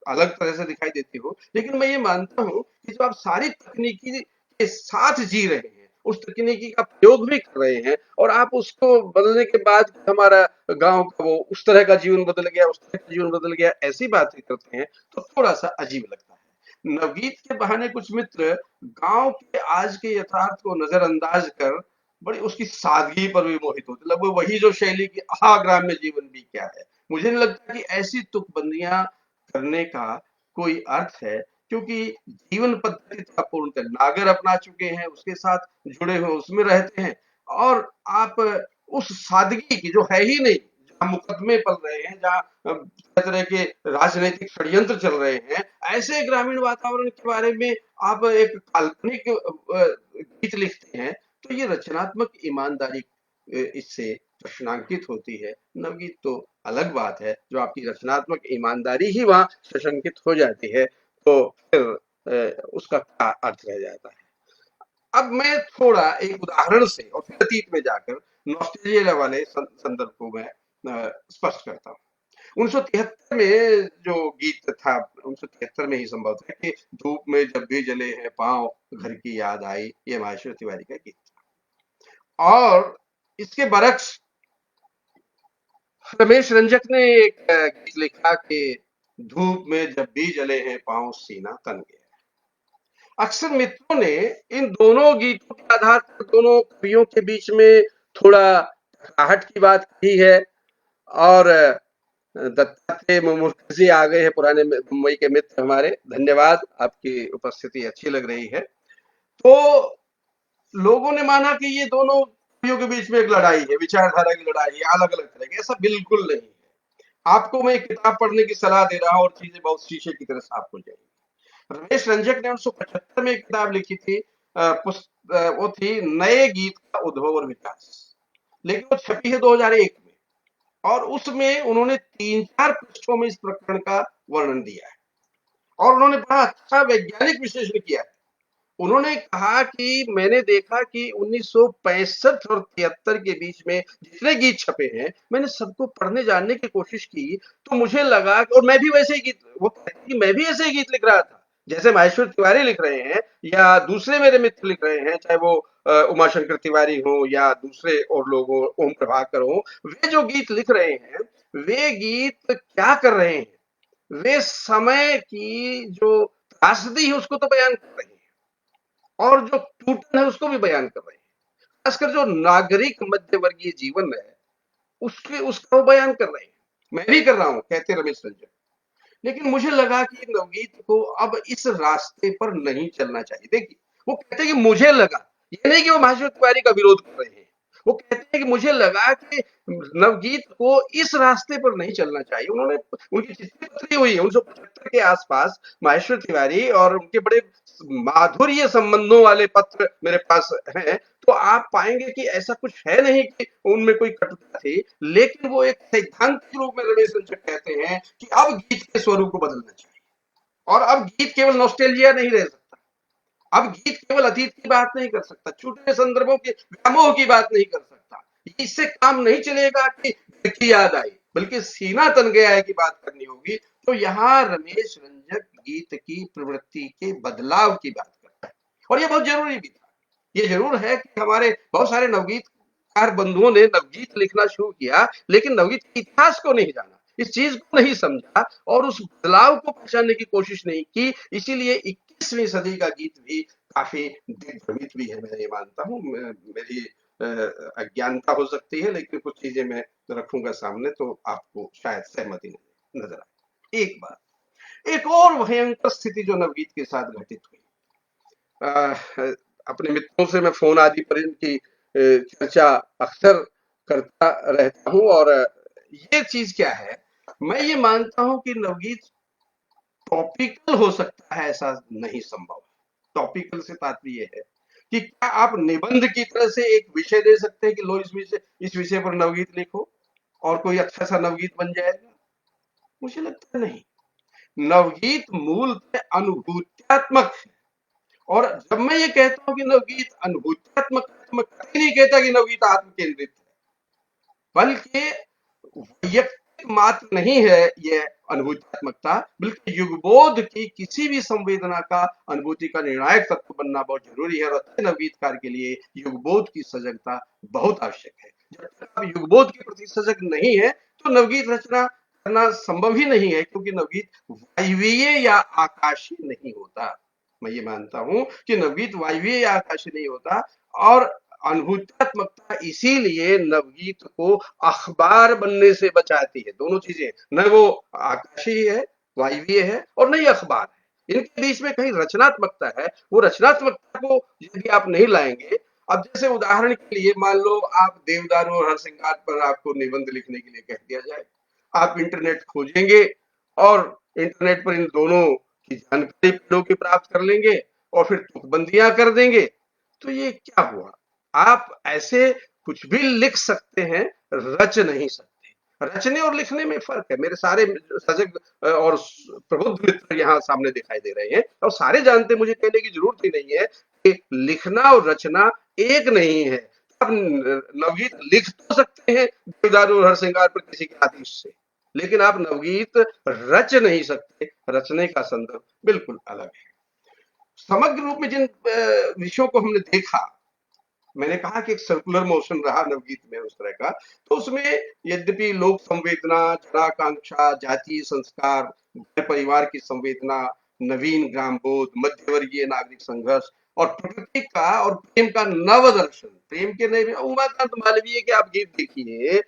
अलग तरह से दिखाई देती हो, लेकिन मैं ये मानता हूँ कि जो आप सारी तकनीकी के साथ जी रहे हैं, उस तकनीकी का प्रयोग भी कर रहे हैं, और आप उसको बदलने के बाद हमारा गांव का वो उस तरह का जीवन बदल गया, उस तरह का जीवन बदल गया, ऐसी बातें करते हैं तो थोड़ा सा अजीब लगता है। नवगीत के बहाने कुछ मित्र गांव के आज के यथार्थ को नजरअंदाज कर बड़ी उसकी सादगी पर भी मोहित होते, लगभग वही जो शैली की आहा ग्राम्य जीवन भी क्या है। मुझे नहीं लगता कि ऐसी तुकबंदियां करने का कोई अर्थ है, क्योंकि जीवन पद्धति तो आप पूर्णतः नागर अपना चुके हैं, उसके साथ जुड़े हुए उसमें रहते हैं, और आप उस सादगी की जो है ही नहीं, जहाँ मुकदमे पल रहे हैं, जहाँ तरह तरह के राजनीतिक षड्यंत्र चल रहे हैं, ऐसे ग्रामीण वातावरण के बारे में आप एक काल्पनिक गीत लिखते हैं, तो ये रचनात्मक ईमानदारी इससे प्रश्नांकित होती है। नवगीत तो अलग बात है, जो आपकी रचनात्मक ईमानदारी ही वहां सशंकित हो जाती है, तो फिर उसका क्या अर्थ रह जाता है। अब मैं थोड़ा एक उदाहरण से और फिर अतीत में जाकर नॉस्टैल्जिया वाले संदर्भ को मैं स्पष्ट करता हूँ। 1973 में जो गीत था, 1973 में ही संभव था कि धूप में जब भी जले हैं पांव घर की याद आई, ये माहेश्वर तिवारी का गीत था। और इसके बरक्स रमेश रंजक ने एक गीत लिखा कि धूप में जब भी जले हैं पांव सीना तन गया। अक्सर मित्रों ने इन दोनों गीतों के आधार पर दोनों कवियों के बीच में थोड़ा टकराहट की बात की है, और दत्तात्रेय मुखर्जी आ गए हैं, पुराने मुंबई के मित्र हमारे, धन्यवाद, आपकी उपस्थिति अच्छी लग रही है। तो लोगों ने माना कि ये दोनों कवियों के बीच में एक लड़ाई है, विचारधारा की लड़ाई है, अलग अलग तरह की। ऐसा बिल्कुल नहीं है। आपको मैं एक किताब पढ़ने की सलाह दे रहा हूं और चीजें बहुत शीशे की तरह साफ हो जाएंगी। रमेश रंजक ने 1975 में एक किताब लिखी थी, वो थी नए गीत का उद्भव और विकास, लेकिन वो छपी है 2001 में, और उसमें उन्होंने 3-4 पृष्ठों में इस प्रकरण का वर्णन दिया है, और उन्होंने बड़ा अच्छा वैज्ञानिक विश्लेषण किया है। उन्होंने कहा कि मैंने देखा कि 1965 और 73 के बीच में जितने गीत छपे हैं, मैंने सबको पढ़ने जानने की कोशिश की, तो मुझे लगा, और मैं भी वैसे ही गीत, वो कहते कि मैं भी ऐसे ही गीत लिख रहा था जैसे माहेश्वर तिवारी लिख रहे हैं, या दूसरे मेरे मित्र लिख रहे हैं, चाहे वो उमाशंकर तिवारी हो या दूसरे और लोग हो, ओम प्रभाकर हो। वे जो गीत लिख रहे हैं, वे गीत क्या कर रहे हैं, वे समय की जो त्रासदी है उसको तो बयान कर रहे हैं, और जो टूटन है उसको भी बयान कर रहे हैं। खासकर जो नागरिक मध्य वर्गीय जीवन है, उसके उसका वो बयान कर रहे हैं। मैं भी कर रहा हूं, कहते रमेश रंजन। लेकिन मुझे लगा कि नवगीत को अब इस रास्ते पर नहीं चलना चाहिए। देखिए, वो कहते हैं कि मुझे लगा, ये नहीं कि वो माहेश्वर तिवारी का विरोध कर रहे हैं, वो कहते हैं कि मुझे लगा कि नवगीत को इस रास्ते पर नहीं चलना चाहिए। उन्होंने, उनकी चिट्ठी पत्री हुई है 1975 के आसपास, माहेश्वर तिवारी और उनके बड़े माधुर्य संबंधों वाले पत्र मेरे पास हैं, तो आप पाएंगे कि ऐसा कुछ है नहीं कि उनमें कोई कटुता थी, लेकिन वो एक सैद्धांतिक रूप में रमेश रंजक कहते हैं कि अब गीत के स्वरूप को बदलना चाहिए, और अब गीत केवल नॉस्टैल्जिया नहीं रह सकता, अब गीत केवल अतीत की बात नहीं कर सकता, छूटे संदर्भों के व्यामोह की बात नहीं कर सकता। इससे काम नहीं चलेगा कि घर की याद आई, बल्कि सीना तन गया है की बात करनी होगी। तो यहाँ रमेश रंजक गीत की प्रवृत्ति के बदलाव की बात करता है, और ये बहुत जरूरी भी था। ये जरूर है कि हमारे बहुत सारे नवगीतकार बंधुओं ने नवगीत लिखना शुरू किया, लेकिन नवगीत के इतिहास को नहीं जाना, इस चीज को नहीं समझा, और उस बदलाव को पहचानने की कोशिश नहीं की। इसीलिए 21वीं सदी का गीत भी काफी दिग्भ्रमित भी है, मैं ये मानता हूँ। मेरी अज्ञानता हो सकती है, लेकिन कुछ चीजें मैं रखूंगा सामने तो आपको शायद सहमति नजर आए। एक बात, एक और भयंकर स्थिति जो नवगीत के साथ घटित हुई, अपने मित्रों से मैं फोन आदि पर इनकी चर्चा अक्सर करता रहता हूं, और ये चीज क्या है, मैं ये मानता हूं कि नवगीत टॉपिकल हो सकता है ऐसा नहीं संभव। टॉपिकल से तात्पर्य है कि क्या आप निबंध की तरह से एक विषय दे सकते हैं कि लो इस विषय पर नवगीत लिखो और कोई अच्छा सा नवगीत बन जाएगा? मुझे लगता है नहीं। नवगीत मूलतः अनुभूत्यात्मक है। और जब मैं ये कहता हूं कि नवगीत अनुभूत्यात्मक है तो मैं कभी नहीं कहता कि नवगीत आत्म केंद्रित है, बल्कि वैयक्तिक मात्र नहीं है यह अनुभूत्यात्मकता, बल्कि युगबोध की किसी भी संवेदना का अनुभूति का निर्णायक तत्व बनना बहुत जरूरी है। और नवगीतकार के लिए युगबोध की सजगता बहुत आवश्यक है। जब तक आप युगबोध के प्रति सजग नहीं है तो नवगीत रचना करना संभव ही नहीं है, क्योंकि नवगीत वायवीय या आकाशीय नहीं होता। मैं ये मानता हूं कि नवगीत वायवीय या आकाशीय नहीं होता। और अनुभूत्यात्मकता इसीलिए नवगीत को अखबार बनने से बचाती है। दोनों चीजें, न वो आकाशीय है, वायवीय है, और न ही अखबार है। इनके बीच में कहीं रचनात्मकता है। वो रचनात्मकता को यदि आप नहीं लाएंगे, अब जैसे उदाहरण के लिए मान लो आप देवदारू और हरसिंगार पर आपको निबंध लिखने के लिए कह दिया जाए, आप इंटरनेट खोजेंगे और इंटरनेट पर इन दोनों की जानकारी पेड़ों की प्राप्त कर लेंगे और फिर तुकबंदियां कर देंगे, तो ये क्या हुआ? आप ऐसे कुछ भी लिख सकते हैं, रच नहीं सकते। रचने और लिखने में फर्क है। मेरे सारे सजग और प्रबुद्ध मित्र यहाँ सामने दिखाई दे रहे हैं और सारे जानते, मुझे कहने की जरूरत ही नहीं है कि लिखना और रचना एक नहीं है। आप नवगीत लिख तो सकते हैं देवदारू और हरसिंगार पर किसी के आदेश से, लेकिन आप नवगीत रच नहीं सकते। रचने का संदर्भ बिल्कुल अलग है। समग्र रूप में जिन विषयों को हमने देखा, मैंने कहा कि एक सर्कुलर मोशन रहा नवगीत में उस तरह का, तो उसमें यद्यपि लोक संवेदना, जनाकांक्षा, जातीय संस्कार, घर परिवार की संवेदना, नवीन ग्राम बोध, मध्यवर्गीय नागरिक संघर्ष और प्रकृति का और प्रेम का नव दर्शन, प्रेम के नए, उमाकांत मालवीय के आप गीत देखिए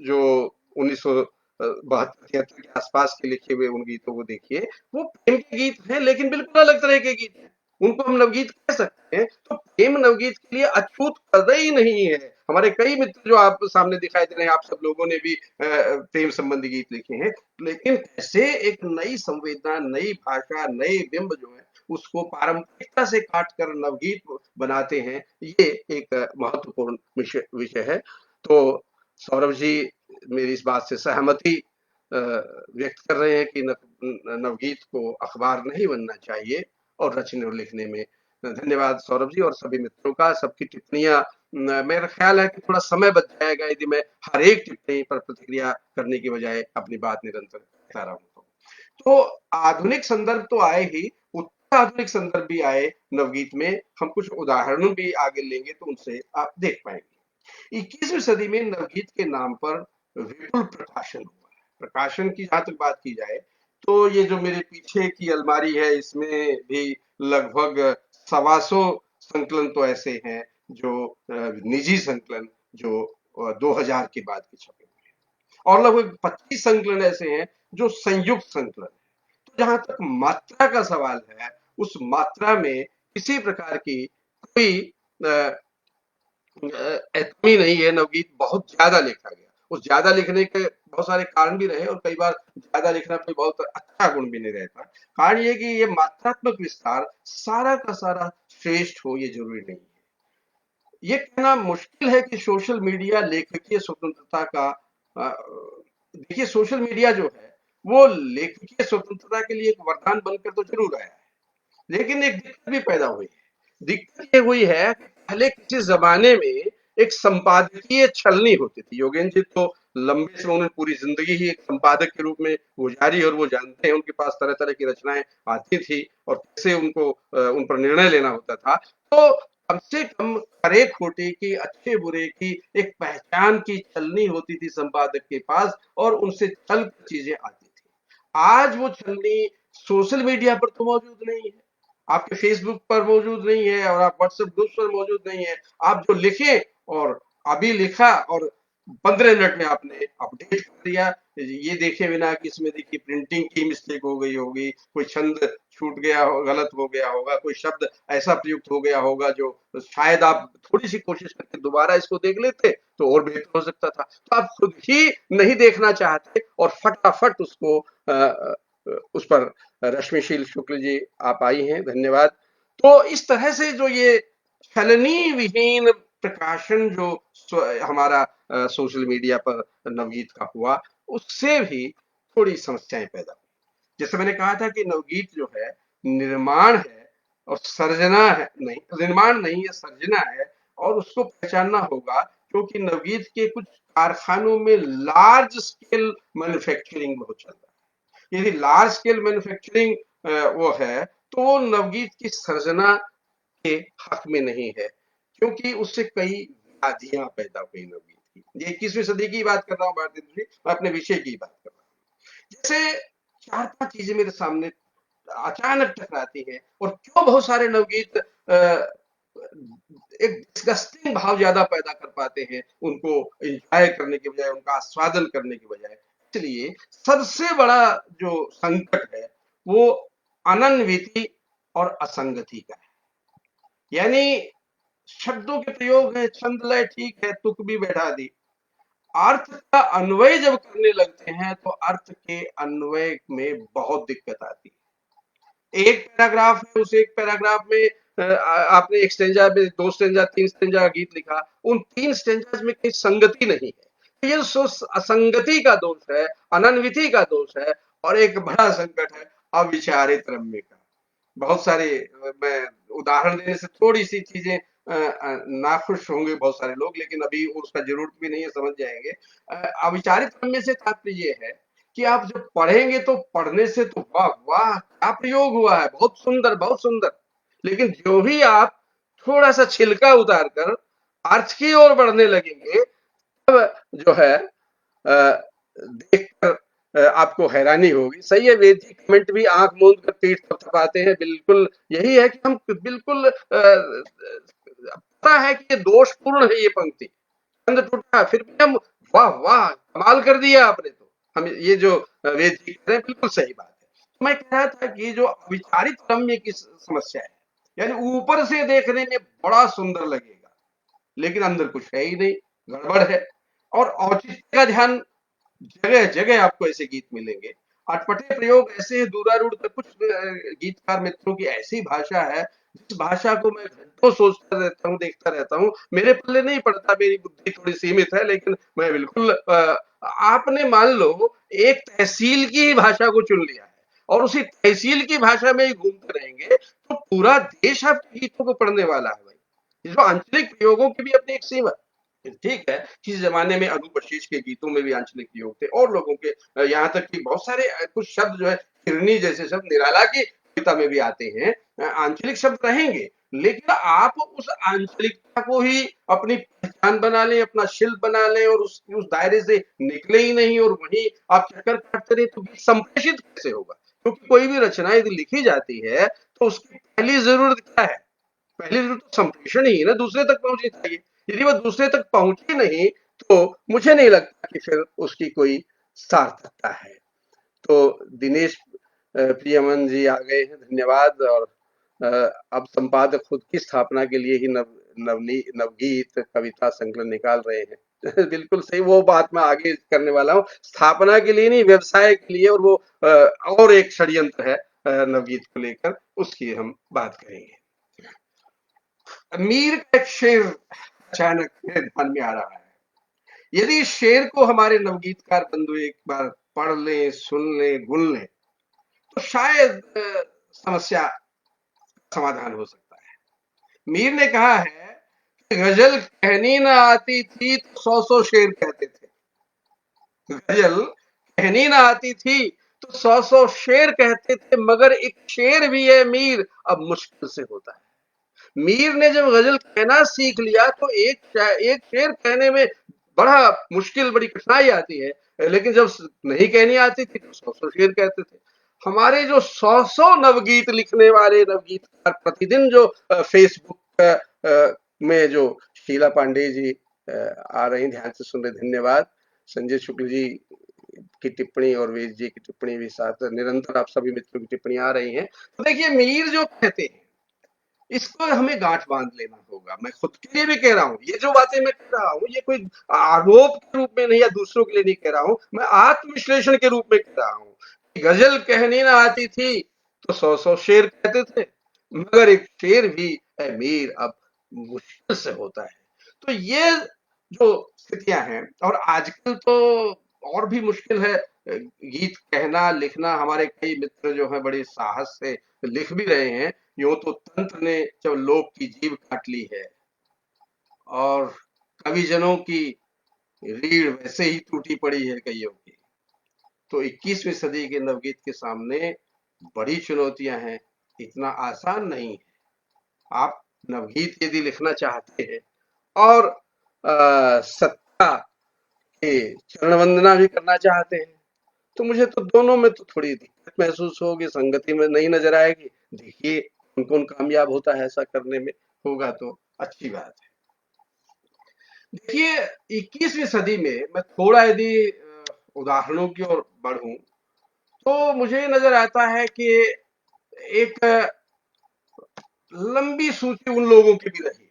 जो 1972 के आसपास के लिखे हुए उन गीतों को देखिए, वो प्रेम के गीत हैं लेकिन बिल्कुल अलग तरह के गीत हैं। उनको हम नवगीत कह सकते हैं। तो प्रेम नवगीत के लिए अछूत कतई नहीं है। हमारे कई मित्र जो आप सामने दिखाई दे रहे हैं, आप सब लोगों ने भी प्रेम संबंधी गीत लिखे हैं, लेकिन कैसे एक नई संवेदना, नई भाषा, नए बिंब जो है उसको पारंपरिकता से काट कर नवगीत बनाते हैं, ये एक महत्वपूर्ण विषय है। तो सौरभ जी मेरी इस बात से सहमति व्यक्त कर रहे हैं कि नवगीत को अखबार नहीं बनना चाहिए और रचने और लिखने में। धन्यवाद सौरभ जी और सभी मित्रों का। सबकी टिप्पणियां, मेरा ख्याल है कि थोड़ा समय बच जाएगा यदि मैं हर एक टिप्पणी पर प्रतिक्रिया करने की बजाय अपनी बात निरंतर कहता रहूं। तो आधुनिक संदर्भ तो आए ही, उत्तर आधुनिक संदर्भ भी आए नवगीत में। हम कुछ उदाहरणों भी आगे लेंगे तो उनसे आप देख पाएंगे। 21वीं सदी में नवगीत के नाम पर विपुल प्रकाशन हुआ है। प्रकाशन की जहां तक बात की जाए तो ये जो मेरे पीछे की अलमारी है, इसमें भी लगभग 125 संकलन तो ऐसे हैं जो निजी संकलन जो 2000 के बाद के छपे हुए हैं, और लगभग 25 संकलन ऐसे हैं जो संयुक्त संकलन है। तो जहां तक मात्रा का सवाल है, उस मात्रा में किसी प्रकार की कोई एतमी नहीं है। नवगीत बहुत ज्यादा लिखा गया। उस ज्यादा लिखने के बहुत सारे कारण भी रहे और कई बार ज्यादा लिखना कोई बहुत अच्छा गुण भी नहीं रहता। कारण ये कि ये मात्रात्मक विस्तार सारा का सारा श्रेष्ठ हो, ये जरूरी नहीं है। ये कहना मुश्किल है कि सोशल मीडिया लेखकीय स्वतंत्रता का, देखिए सोशल मीडिया जो है वो लेखकीय स्वतंत्रता के लिए एक वरदान बनकर तो जरूर आया है, लेकिन एक दिक्कत भी पैदा हुई है। दिक्कत ये हुई है कि पहले किसी जमाने में एक संपादकीय छलनी होती थी। योगेंद्र जी तो लंबे समय, उन्होंने पूरी जिंदगी ही एक संपादक के रूप में गुजारी और वो जानते हैं, उनके पास तरह तरह की रचनाएं आती थी और कैसे उनको उन पर निर्णय लेना होता था। तो कम से कम खरे खोटे की, अच्छे बुरे की एक पहचान की छलनी होती थी संपादक के पास और उनसे चल चीजें आती थी। आज वो छलनी सोशल मीडिया पर तो मौजूद नहीं है, आपके फेसबुक पर मौजूद नहीं है और आप व्हाट्सएप ग्रुप पर मौजूद नहीं है। आप जो लिखे और अभी लिखा और 15 मिनट में आपने अपडेट कर दिया, ये देखे बिना कि इसमें देखिए प्रिंटिंग की मिस्टेक हो गई होगी, कोई छंद छूट गया हो, गलत हो गया होगा, कोई शब्द ऐसा प्रयुक्त हो गया होगा जो शायद आप थोड़ी सी कोशिश करके दोबारा इसको देख लेते तो और बेहतर हो सकता था। तो आप खुद ही नहीं देखना चाहते और फटाफट उसको उस पर रश्मिशील शुक्ल जी आप आई हैं, धन्यवाद। तो इस तरह से जो ये छलनी विहीन प्रकाशन जो हमारा सोशल मीडिया पर नवगीत का हुआ, उससे भी थोड़ी समस्याएं पैदा हुई। जैसे मैंने कहा था कि नवगीत जो है निर्माण है और सर्जना है नहीं, निर्माण नहीं है, सर्जना है, और उसको पहचानना होगा क्योंकि नवगीत के कुछ कारखानों में लार्ज स्केल मैन्युफैक्चरिंग बहुत चल रहा है। यदि लार्ज स्केल मैन्युफैक्चरिंग वो है तो वो नवगीत की सर्जना के हक में नहीं है, क्योंकि उससे कई व्याधियां पैदा हुई नवगीत की। ये 21वीं सदी की बात कर रहा हूँ भारतीय जी, मैं अपने विषय की बात कर रहा हूँ। जैसे चार पांच चीजें मेरे सामने अचानक टकराती हैं, और क्यों बहुत सारे नवगीत एक डिस्गस्टिंग भाव ज्यादा पैदा कर पाते हैं उनको एंजॉय करने के बजाय, उनका आस्वादन करने के बजाय। इसलिए सबसे बड़ा जो संकट है वो अनन्विति और असंगति का है। यानी शब्दों के प्रयोग है, छंद लय ठीक है, तुक भी बैठा दी, अर्थ का अन्वय जब करने लगते हैं तो अर्थ के अन्वय में बहुत दिक्कत आती है। एक पैराग्राफ है, उस एक पैराग्राफ में आपने एक स्टेंजा में, दो स्टेंजा, तीन स्टेंजा का गीत लिखा, उन तीन स्टेंजाज में कहीं संगति नहीं है। तो ये असंगति का दोष है, अनन्विति का दोष है, और एक बड़ा संकट है अविचारित रम्य का। बहुत सारे मैं उदाहरण देने से थोड़ी सी चीजें नाखुश होंगे बहुत सारे लोग, लेकिन अभी उसका जरूरत भी नहीं है, समझ जाएंगे। अविचारित रम्य से तात्पर्य ये है कि आप जब पढ़ेंगे तो पढ़ने से तो वाह वाह क्या प्रयोग हुआ है, बहुत सुंदर बहुत सुंदर, लेकिन जो भी आप थोड़ा सा छिलका उतार कर अर्थ की ओर बढ़ने लगेंगे, तब जो है देखकर आपको हैरानी होगी। सही है, वेद जी कमेंट भी आंख मूंद कर पीठ थपथपाते हैं, बिल्कुल यही है कि हम बिल्कुल पता है कि ये दोषपूर्ण है ये पंक्ति, छंद टूटा, फिर भी हम वाह वाह कमाल कर दिया आपने, तो हम ये जो वेद जी कह रहे हैं बिल्कुल सही बात है। तो मैं कह रहा था कि जो अविचारित रम्य की समस्या है, यानी ऊपर से देखने में बड़ा सुंदर लगेगा लेकिन अंदर कुछ है ही नहीं, गड़बड़ है। और औचित्य का ध्यान, जगह जगह आपको ऐसे गीत मिलेंगे, अटपटे प्रयोग ऐसे दूरारूढ़ तक। कुछ गीतकार मित्रों की ऐसी भाषा है जिस भाषा को मैं घंटों सोचता रहता हूँ, देखता रहता हूँ, मेरे पल्ले नहीं पड़ता, मेरी बुद्धि थोड़ी सीमित है, लेकिन मैं बिल्कुल आपने मान लो एक तहसील की ही भाषा को चुन लिया है और उसी तहसील की भाषा में ही घूमते रहेंगे तो पूरा देश आपके गीतों को पढ़ने वाला है भाई। जो आंचलिक प्रयोगों की भी अपनी एक सीमा, ठीक है, किसी जमाने में अनूप बख्शीश के गीतों में भी आंचलिक प्रयोग थे, और लोगों के यहाँ तक कि बहुत सारे कुछ शब्द जो है हिरनी जैसे शब्द निराला की कविता में भी आते हैं, आंचलिक शब्द रहेंगे, लेकिन आप उस आंचलिकता को ही अपनी पहचान बना लें, अपना शिल्प बना लें और उस दायरे से निकले ही नहीं और वहीं आप चक्कर काटते रहे तो संप्रेषित कैसे होगा? क्योंकि कोई भी रचना यदि लिखी जाती है तो उसकी पहली जरूरत क्या है? पहली जरूरत तो संप्रेषण ही है ना, दूसरे तक पहुंचनी चाहिए। यदि वह दूसरे तक पहुंची नहीं तो मुझे नहीं लगता कि फिर उसकी कोई सार्थकता है। तो दिनेश प्रियमन जी आ गए हैं, धन्यवाद। और अब संपादक खुद की स्थापना के लिए ही नवगीत कविता संकलन निकाल रहे हैं। बिल्कुल सही, वो बात मैं आगे करने वाला हूँ, स्थापना के लिए नहीं, व्यवसाय के लिए, और वो और एक षड्यंत्र है नवगीत को लेकर, उसकी हम बात करेंगे। मीर का एक शेर अचानक मेरे ध्यान में आ रहा है। यदि इस शेर को हमारे नवगीतकार बंधु एक बार पढ़ लें, सुन लें, गुन लें तो शायद समस्या समाधान हो सकता है। मीर ने कहा है कि गजल कहनी ना आती थी तो 100 शेर कहते थे। गजल कहनी ना आती थी तो 100 शेर कहते थे, मगर एक शेर भी है मीर अब मुश्किल से होता है। मीर ने जब गजल कहना सीख लिया तो एक शेर कहने में बड़ा मुश्किल, बड़ी कठिनाई आती है, लेकिन जब नहीं कहनी आती थी तो 100 शेर कहते थे। हमारे जो 100 नवगीत लिखने वाले नवगीतकार प्रतिदिन जो फेसबुक में जो शीला पांडे जी आ रही, ध्यान से सुन रहे, धन्यवाद। संजय शुक्ल जी की टिप्पणी और वेद जी की टिप्पणी भी साथ, निरंतर आप सभी मित्रों की टिप्पणी आ रही हैं। तो देखिए, मीर जो कहते हैं इसको हमें गांठ बांध लेना होगा। मैं खुद के लिए भी कह रहा हूं, ये जो बातें मैं कह रहा हूं ये कोई आरोप के रूप में नहीं या दूसरों के लिए नहीं कह रहा हूं, मैं आत्मविश्लेषण के रूप में कह रहा हूं। गजल कहनी ना आती थी तो 100-100 शेर कहते थे, मगर एक शेर भी ऐ मीर अब मुश्किल से होता है। तो ये जो स्थितियां हैं, और आजकल तो और भी मुश्किल है गीत कहना लिखना। हमारे कई मित्र जो हैं बड़े साहस से लिख भी रहे हैं। यूं तो तंत्र ने जब लोक की जीभ काट ली है और कविजनों की रीढ़ वैसे ही टूटी पड़ी है कईयों की, तो 21वीं सदी के नवगीत के सामने बड़ी चुनौतियां हैं। इतना आसान नहीं है। आप नवगीत यदि लिखना चाहते हैं और सत्ता के चरण वंदना भी करना चाहते हैं, तो मुझे तो दोनों में तो थोड़ी दिक्कत महसूस होगी, संगति में नहीं नजर आएगी। देखिए कौन कौन कामयाब होता है ऐसा करने में, होगा तो अच्छी बात है। देखिए 21वीं सदी में मैं थोड़ा यदि उदाहरणों की ओर बढ़ूं, तो मुझे नजर आता है कि एक लंबी सूची उन लोगों की भी रही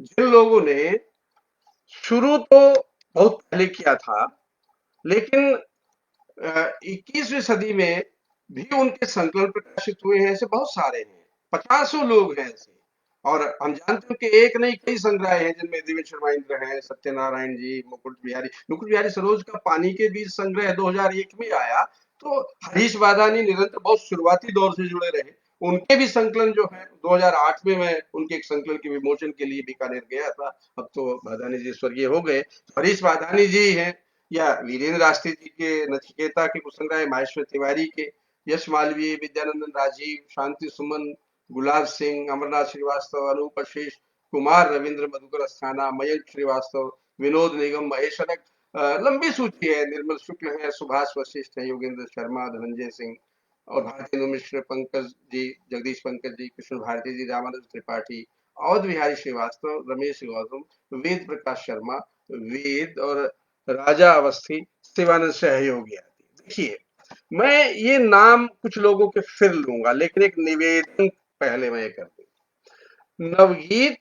जिन लोगों ने शुरू तो बहुत पहले किया था, लेकिन 21वीं सदी में भी उनके संकल्प प्रकाशित हुए हैं। ऐसे बहुत सारे हैं, पचासों लोग हैं ऐसे। और हम जानते हैं कि एक नहीं कई संग्रह हैं जिनमें दिव्य शर्मा इंद्र हैं, सत्यनारायण जी, मुकुट बिहारी सरोज का पानी के बीच संग्रह 2001 में आया। तो हरीश वादानी निरंतर बहुत शुरुआती दौर से जुड़े रहे, उनके भी संकलन जो है 2008 में मैं उनके एक संकलन के विमोचन के लिए बीकानेर गया था। अब तो वादानी जी स्वर्गीय हो गए। हरीश वादानी जी हैं, या वीरेंद्र राष्ट्री जी के नचिकेता के कुछ संग्रह, माहेश्वर तिवारी के, यश मालवीय, विद्यानंदन राजीव, शांति सुमन, गुलाब सिंह, अमरनाथ श्रीवास्तव, अनूप आशीष, कुमार रविंद्र, मधुकर अस्थाना, मयंक श्रीवास्तव, विनोद निगम, महेश अलग, लंबी सूची है। निर्मल शुक्ल है, सुभाष वशिष्ठ है, योगेंद्र शर्मा, धनंजय सिंह और भारतेंदु मिश्र, पंकज जी, जगदीश पंकज जी, कृष्ण भारती जी, रामानंद त्रिपाठी, अवध बिहारी श्रीवास्तव, रमेश गौतम, वेद प्रकाश शर्मा, वेद और राजा अवस्थी, शिवानंद सहयोगी आदि। देखिए मैं ये नाम कुछ लोगों के फिर लूंगा, लेकिन एक निवेदन पहले मैं कर दूं। नवगीत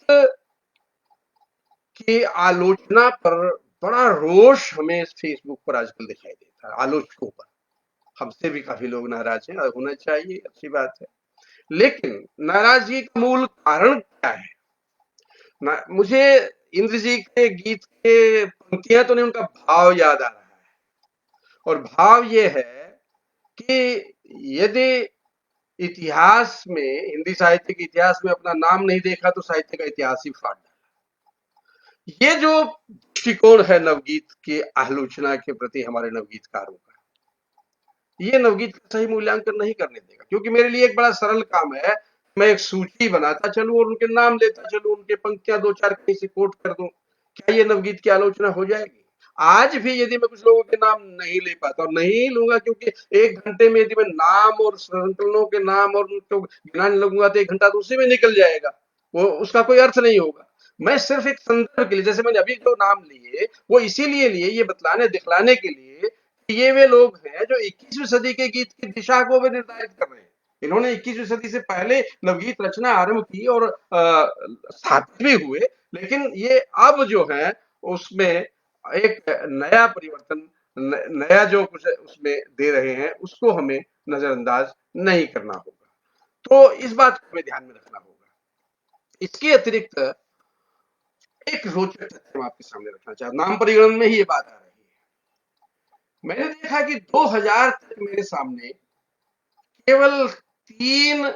की आलोचना पर बड़ा रोष हमें फेसबुक पर आजकल दिखाई देता है, आलोचकों पर। हमसे भी काफी लोग नाराज हैं, होना चाहिए, अच्छी बात है। लेकिन नाराजगी का मूल कारण क्या है? मुझे इंद्र जी के गीत के पंक्तियां तो नहीं, उनका भाव याद आ रहा है। और भाव ये है कि यदि इतिहास में, हिंदी साहित्य के इतिहास में अपना नाम नहीं देखा तो साहित्य का इतिहास ही फाड़ डाला। ये जो दृष्टिकोण है नवगीत की आलोचना के प्रति हमारे नवगीतकारों का, ये नवगीत का सही मूल्यांकन नहीं करने देगा। क्योंकि मेरे लिए एक बड़ा सरल काम है, मैं एक सूची बनाता चलूं और उनके नाम लेता चलूं, उनके पंक्तियां दो चार कहीं से कोट कर दूं। क्या ये नवगीत की आलोचना हो जाएगी? आज भी यदि मैं कुछ लोगों के नाम नहीं ले पाता, और नहीं लूंगा क्योंकि 1 घंटे में यदि मैं नाम और संकलनों के नाम और उनको गिनाने लगूंगा तो 1 घंटा तो उसी में निकल जाएगा, वो उसका कोई अर्थ नहीं होगा। मैं सिर्फ एक संदर्भ के लिए, जैसे मैंने अभी जो नाम लिए वो इसीलिए लिए, ये बतलाने दिखलाने के लिए कि ये वे लोग हैं जो 21वीं सदी के गीत की दिशा को भी निर्धारित कर रहे हैं। इन्होंने 21वीं सदी से पहले नवगीत रचना आरंभ की और स्थापित भी हुए, लेकिन ये अब जो है उसमें एक नया परिवर्तन, नया जो कुछ उसमें दे रहे हैं, उसको हमें नजरअंदाज नहीं करना होगा। तो इस बात को हमें ध्यान में रखना होगा। इसके अतिरिक्त एक रोचक तथ्य मैं आपके सामने रखना चाहता हूं, नाम परिगणन में ही ये बात आ रही है। मैंने देखा कि 2000 तक मेरे सामने केवल 3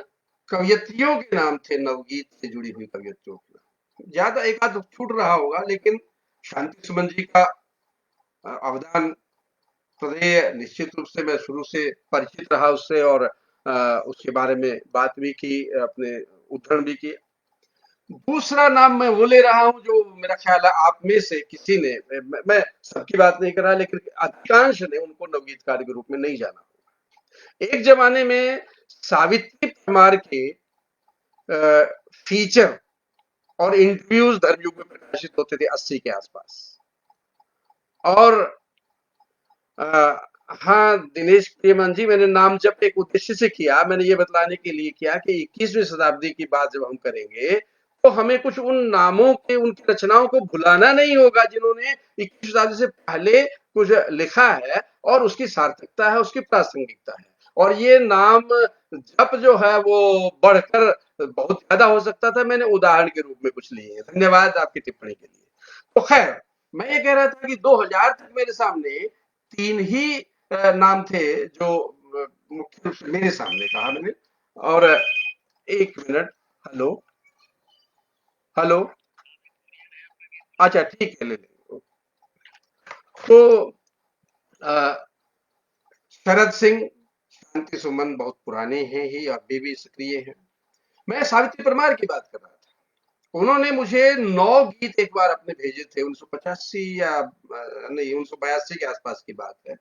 कवयित्रियों के नाम थे, नवगीत से जुड़ी हुई कवयित्रियों के नाम। ज्यादा एक आध छूट रहा होगा, लेकिन शांति सुमन जी का अवदान प्रदेय निश्चित रूप से, मैं शुरू से परिचित रहा उससे और उसके बारे में बात भी की, अपने उद्धरण भी किए। दूसरा नाम मैं वो ले रहा हूं जो मेरा ख्याल है आप में से किसी ने, मैं सबकी बात नहीं कर रहा, लेकिन अधिकांश ने उनको नवगीतकार के रूप में नहीं जाना होगा। एक जमाने में सावित्री परमार के फीचर और इंटरव्यूज धर्मयुग में प्रकाशित होते थे 80 के आसपास। और हाँ दिनेश प्रियमन जी, मैंने नाम जब एक उद्देश्य से किया, मैंने ये बतलाने के लिए किया कि 21वीं शताब्दी की बात जब हम करेंगे तो हमें कुछ उन नामों के, उनकी रचनाओं को भुलाना नहीं होगा जिन्होंने 21वीं शताब्दी से पहले कुछ लिखा है। और उसकी सार्थकता है, उसकी प्रासंगिकता है। और ये नाम जप जो है वो बढ़कर बहुत ज्यादा हो सकता था, मैंने उदाहरण के रूप में कुछ लिए हैं। धन्यवाद आपकी टिप्पणी के लिए। तो खैर, मैं ये कह रहा था कि 2000 तक मेरे सामने 3 ही नाम थे जो मुख्य रूप से मेरे सामने कहा मैंने। और 1 मिनट, हेलो, हेलो, अच्छा ठीक है, ले लेंगे। तो अ, शरद सिंह, शांति सुमन बहुत पुराने हैं ही, अभी भी सक्रिय हैं। मैं सावित्री परमार की बात कर रहा था। उन्होंने मुझे 9 गीत एक बार अपने भेजे थे, 1985 या नहीं, 1982 के आसपास की बात है।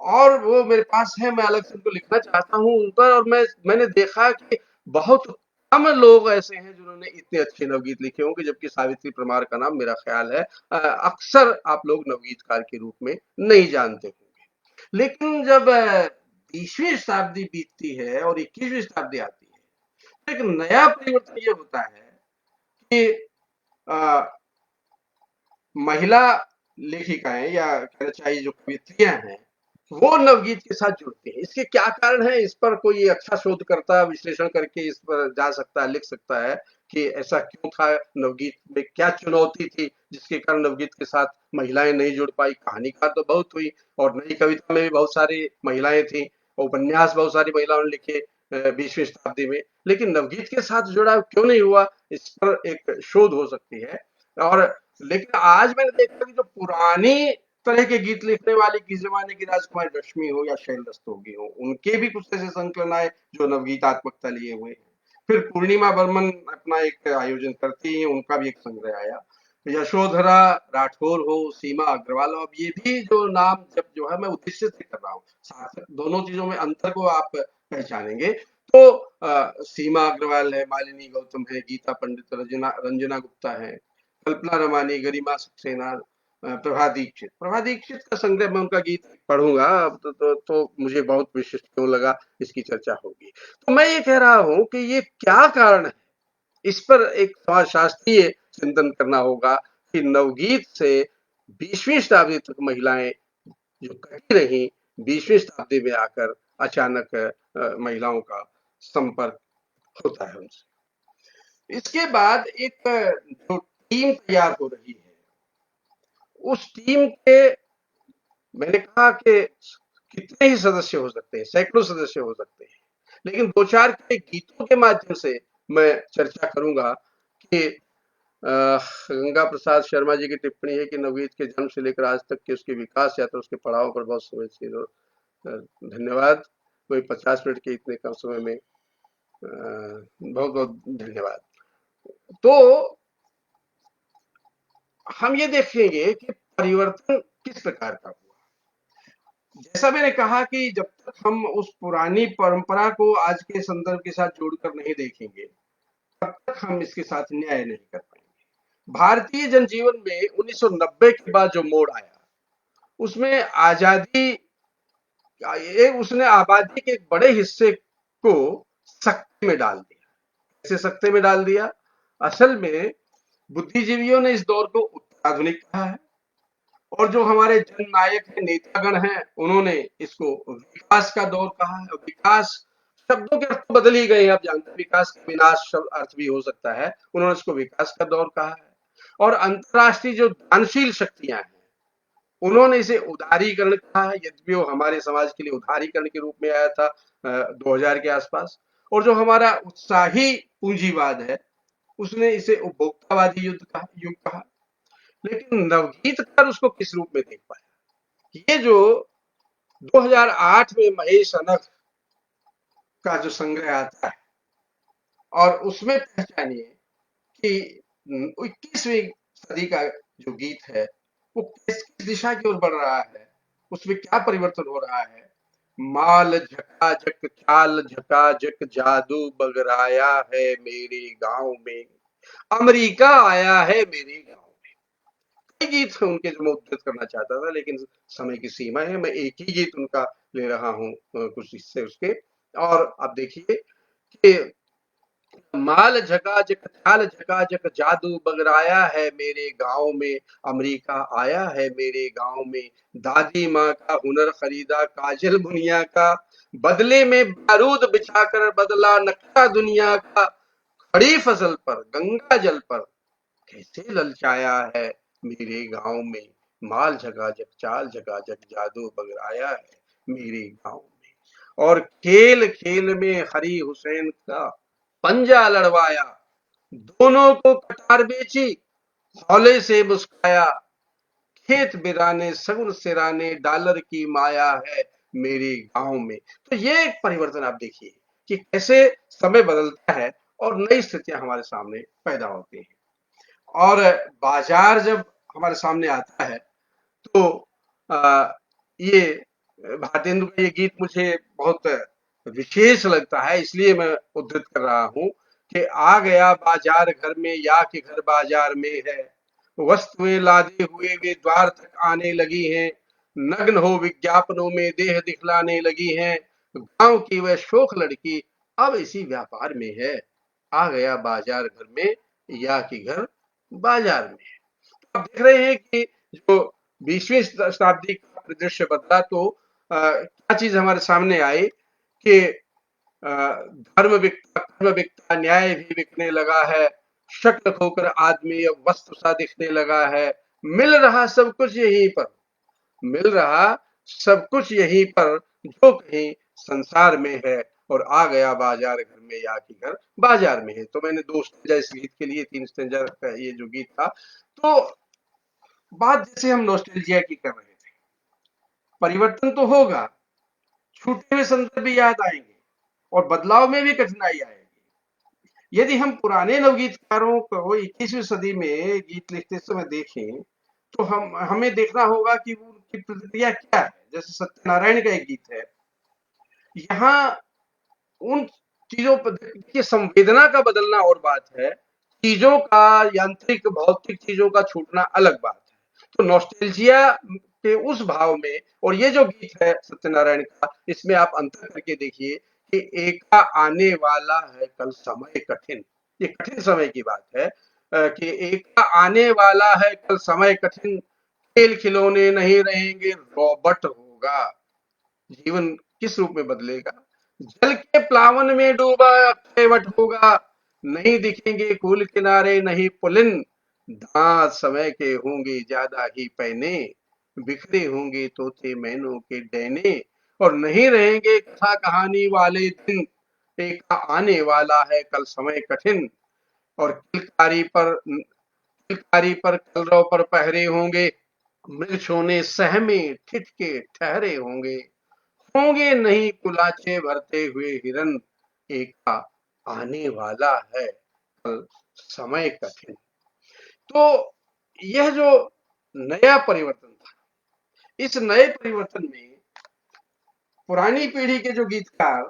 और वो मेरे पास है, मैं अलग से उनको लिखना चाहता हूँ उन पर। और मैंने देखा कि बहुत कम लोग ऐसे हैं जिन्होंने इतने अच्छे नवगीत लिखे होंगे, जबकि सावित्री परमार का नाम मेरा ख्याल है अक्सर आप लोग नवगीतकार के रूप में नहीं जानते होंगे। लेकिन जब 20वीं शताब्दी बीतती है और 21वीं शताब्दी आती है, तो एक नया परिवर्तन ये होता है कि अ, महिला लेखिकाएं या कहना चाहिए जो कवियत्रियां हैं, वो नवगीत के साथ जुड़ते हैं। इसके क्या कारण है, इस पर कोई अच्छा शोधकर्ता विश्लेषण करके इस पर जा सकता है, लिख सकता है कि ऐसा क्यों था, नवगीत में क्या चुनौती थी जिसके कारण नवगीत के साथ महिलाएं नहीं जुड़ पाई। कहानीकार तो बहुत हुई, और नई कविता में भी बहुत सारी महिलाएं थी, उपन्यास बहुत सारी महिलाओं ने लिखे 20वीं शताब्दी में। लेकिन नवगीत के साथ जुड़ाव क्यों नहीं हुआ, इस पर एक शोध हो सकती है। और लेकिन आज मैंने देखा कि जो पुरानी तरह के गीत लिखने वाले, किस जमाने की राजकुमारी लक्ष्मी हो या शैल रस्तोगी हो, उनके भी कुछ ऐसे संकलन आए जो नवगीतात्मकता लिए हुए हैं। फिर पूर्णिमा बर्मन अपना एक आयोजन करती है, उनका भी एक संग्रह आया। यशोधरा राठौर हो, सीमा अग्रवाल हो, अब ये भी जो नाम जब जो है मैं उद्देश्य से कर रहा हूँ, सार्थक दोनों चीजों में अंतर को आप पहचानेंगे। तो सीमा अग्रवाल है, मालिनी गौतम है, गीता पंडित, रंजना रंजना गुप्ता है, कल्पना रमानी, गरिमा सक्सेना, प्रभा दीक्षित का संग्रह मैं उनका गीत पढ़ूंगा। तो मुझे बहुत विशिष्ट क्यों लगा, इसकी चर्चा होगी। तो मैं ये कह रहा हूं कि ये क्या कारण है, इस पर एक समाजशास्त्रीय चिंतन करना होगा कि नवगीत से 20वीं शताब्दी तक महिलाएं जो कटी रही, 20वीं शताब्दी में आकर अचानक महिलाओं का संपर्क होता है उनसे। इसके बाद एक जो टीम तैयार हो रही है, उस टीम के, मैंने कहा कि कितने ही सदस्य हो सकते हैं, सैकड़ों सदस्य हो सकते हैं, लेकिन 2-4 के गीतों के माध्यम से मैं चर्चा करूंगा कि गंगा प्रसाद शर्मा जी की टिप्पणी है कि नवगीत के जन्म से लेकर आज तक के उसके विकास यात्रा, उसके पड़ाव पर बहुत संवेदनशील और धन्यवाद। कोई 50 मिनट के इतने कम समय में बहुत बहुत धन्यवाद। तो हम ये देखेंगे कि परिवर्तन किस प्रकार का हुआ। जैसा मैंने कहा कि जब तक हम उस पुरानी परंपरा को आज के संदर्भ के साथ जोड़कर नहीं देखेंगे, तब तक हम इसके साथ न्याय नहीं कर पाएंगे। भारतीय जनजीवन में 1990 के बाद जो मोड़ आया, उसमें आजादी, ये उसने आबादी के एक बड़े हिस्से को सकते में डाल दिया। कैसे सकते में डाल दिया? असल में बुद्धिजीवियों ने इस दौर को आधुनिक कहा है, और जो हमारे जननायक है, नेतागण हैं, उन्होंने इसको विकास का दौर कहा है। विकास शब्दों के अर्थ बदल ही गए हैं, आप जानते हैं, विकास का विनाश शब्द अर्थ भी हो सकता है, उन्होंने इसको विकास का दौर कहा है। और अंतरराष्ट्रीय जो दानशील शक्तियां हैं, उन्होंने इसे उदारीकरण कहा है, यद्यपि वो हमारे समाज के लिए उदारीकरण के रूप में आया था 2000 के आसपास। और जो हमारा उत्साही पूंजीवाद है, उसने इसे उपभोक्तावादी युग कहा। लेकिन नवगीतकार उसको किस रूप में देख पाया? ये जो 2008 में महेश अनग का जो संग्रह आता है, और उसमें पहचानिए कि 21वीं सदी का जो गीत है, वो किस दिशा की ओर बढ़ रहा है, उसमें क्या परिवर्तन हो रहा है। माल झकाझक, चाल झकाझक, जादू बगराया है मेरे गांव में, अमेरिका आया है मेरे गांव में। कई गीत हैं उनके जो मैं उद्धृत करना चाहता था, लेकिन समय की सीमा है, मैं एक ही गीत उनका ले रहा हूं, कुछ हिस्से उसके। और आप देखिए कि माल झकाझक चाल झकाझक जादू बगराया है मेरे गांव में, अमेरिका आया है मेरे गांव में, दादी माँ का हुनर खरीदा काजल बुनिया का, बदले में बारूद बिछाकर बदला नक्शा दुनिया का, खड़ी फसल पर गंगा जल पर कैसे ललचाया है मेरे गांव में, माल झकाझक चाल झकाझक जादू बगराया है मेरे गांव में। और खेल खेल में हरी हुसैन का पंजा लड़वाया, दोनों को कटार बेची हौले से मुस्काया, खेत बिराने सगुन सिराने डॉलर की माया है मेरे गांव में। तो ये एक परिवर्तन आप देखिए कि कैसे समय बदलता है और नई स्थितियां हमारे सामने पैदा होती हैं। और बाजार जब हमारे सामने आता है तो ये भारतेंदु का ये गीत मुझे बहुत विशेष लगता है, इसलिए मैं उद्धृत कर रहा हूं कि आ गया बाजार घर में या कि घर बाजार में है, वस्तुएं लादे हुए वे द्वार तक आने लगी हैं, नग्न हो विज्ञापनों में देह दिखलाने लगी हैं, गांव की वह शोख लड़की अब इसी व्यापार में है, आ गया बाजार घर में या कि घर बाजार में है। तो आप देख रहे हैं कि जो 20वीं शताब्दी का परिदृश्य बदला तो क्या चीज हमारे सामने आई कि धर्म बिकता कर्म बिकता न्याय भी बिकने लगा है, शक्ल खोकर आदमी अब वस्त्र सा दिखने लगा है, मिल रहा सब कुछ यहीं पर, मिल रहा सब कुछ यहीं पर जो कहीं संसार में है, और आ गया बाजार घर में या कि घर बाजार में है। तो मैंने दो स्टेंजा इस गीत के लिए, तीन स्टेंजा का ये जो गीत था, तो बात जैसे हम नॉस्टैल्जिया की कर रहे थे, परिवर्तन तो होगा, छूटे हुए संदर्भ भी याद आएंगे और बदलाव में भी कठिनाई आएगी। यदि हम पुराने नवगीतकारों को 21वीं सदी में गीत लिखते समय देखें तो हम हमें देखना होगा कि उनकी प्रतिक्रिया क्या है। जैसे सत्यनारायण का एक गीत है, यहाँ उन चीजों पर देखिए, संवेदना का बदलना और बात है, चीजों का यांत्रिक भौतिक चीजों का छूटना अलग बात है। तो नॉस्टैल्जिया के उस भाव में और ये जो गीत है सत्यनारायण का, इसमें आप अंतर करके देखिए कि एका आने वाला है कल समय कठिन, ये कठिन समय की बात है कि एका आने वाला है कल समय कठिन, खेल खिलौने नहीं रहेंगे रॉबट होगा, जीवन किस रूप में बदलेगा, जल के प्लावन में डूबा अक्षयवट होगा, नहीं दिखेंगे कुल किनारे नहीं पुलिन, दांत समय के होंगे ज्यादा ही पैने, बिखरे होंगे तोते मैनों के डैने, और नहीं रहेंगे कथा कहानी वाले दिन, एक आने वाला है कल समय कठिन, और किलकारी पर कलरव पर पहरे होंगे, मृगछोने सहमे ठिठके ठहरे होंगे, होंगे नहीं कुलाचे भरते हुए हिरन, एका आने वाला है कल समय कठिन। तो यह जो नया परिवर्तन था, इस नए परिवर्तन में पुरानी पीढ़ी के जो गीतकार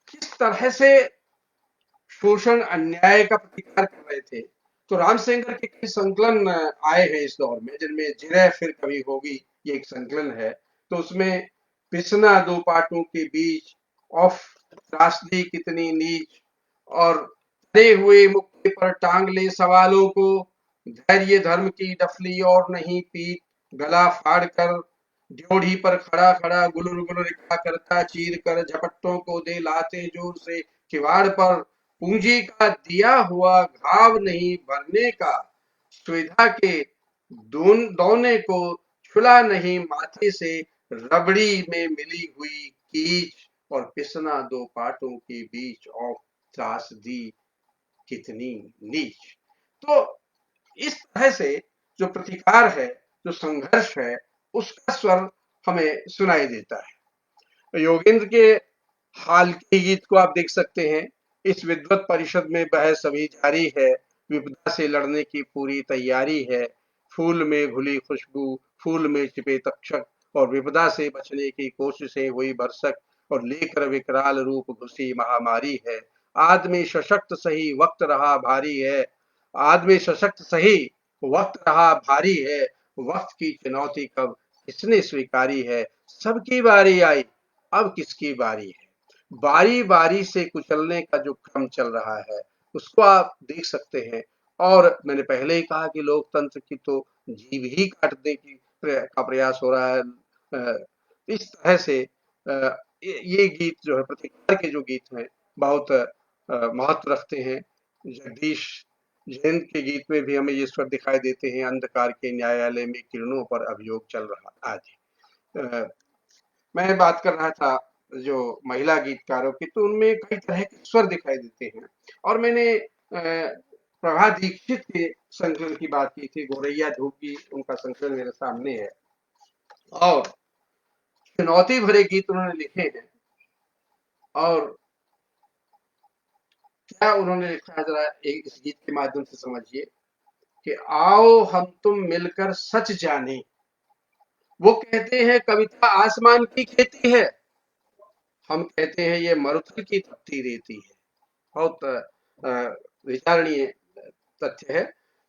किस तरह से शोषण अन्याय का प्रतिकार कर रहे थे, तो रामसेंगर के कई संकलन आए हैं इस दौर में, जिनमें जिरह फिर कभी होगी ये एक संकलन है। तो उसमें पिसना दो पाटों के बीच, ऑफ त्रासदी कितनी नीच, और तरे हुए मुक्के पर टांग ले सवालों को, धैर्य धर्म की डफली और नहीं पीट, गला फाड़ कर ड्योढ़ी पर खड़ा खड़ा गुलर गुलर क्या करता चीर कर, झपट्टों को दे लाते जोर से किवाड़ पर, पूंजी का दिया हुआ घाव नहीं भरने का, सुविधा के दौने को छुला नहीं माथे से, रबड़ी में मिली हुई कीच, और पिसना दो पाटों के बीच, और त्रासदी कितनी नीच। तो इस तरह से जो प्रतिकार है, जो संघर्ष है, उसका स्वर हमें सुनाई देता है। योगेंद्र के हाल के गीत को आप देख सकते हैं, इस विद्वत परिषद में बहस अभी जारी है, विपदा से लड़ने की पूरी तैयारी है, फूल में घुली खुशबू फूल में छिपे तक्षक, और विपदा से बचने की कोशिशें हुई भरसक, और लेकर विकराल रूप घुसी महामारी है, आदमी सशक्त सही वक्त रहा भारी है, आदमी सशक्त सही वक्त रहा भारी है, वक्त की चुनौती कब किसने स्वीकारी है, सबकी बारी आई अब किसकी बारी है, बारी बारी से कुचलने का जो क्रम चल रहा है, उसको आप देख सकते हैं। और मैंने पहले ही कहा कि लोकतंत्र की तो जीव ही काटने की का प्रयास हो रहा है। इस तरह से ये गीत जो है, प्रतिकार के जो गीत हैं, बहुत महत्व रखते हैं। जगदीश जैन के गीत में भी हमें ये स्वर दिखाई देते हैं, अंधकार के न्यायालय में किरणों पर अभियोग चल रहा आदि। अ, मैं बात कर रहा था जो महिला गीतकारों की, तो उनमें कई तरह के स्वर दिखाई देते हैं। और मैंने प्रभा दीक्षित के संकलन की बात की थी, गोरैया धूप की, उनका संकलन मेरे सामने है। और चुनौती भरे गीत उन्होंने लिखे हैं। और क्या उन्होंने लिखा है, जरा एक इस गीत के माध्यम से समझिए कि आओ हम तुम मिलकर सच जाने। वो कहते हैं कविता आसमान की खेती है, हम कहते हैं ये मरुथल की तपती रेती है। बहुत विचारणीय तथ्य है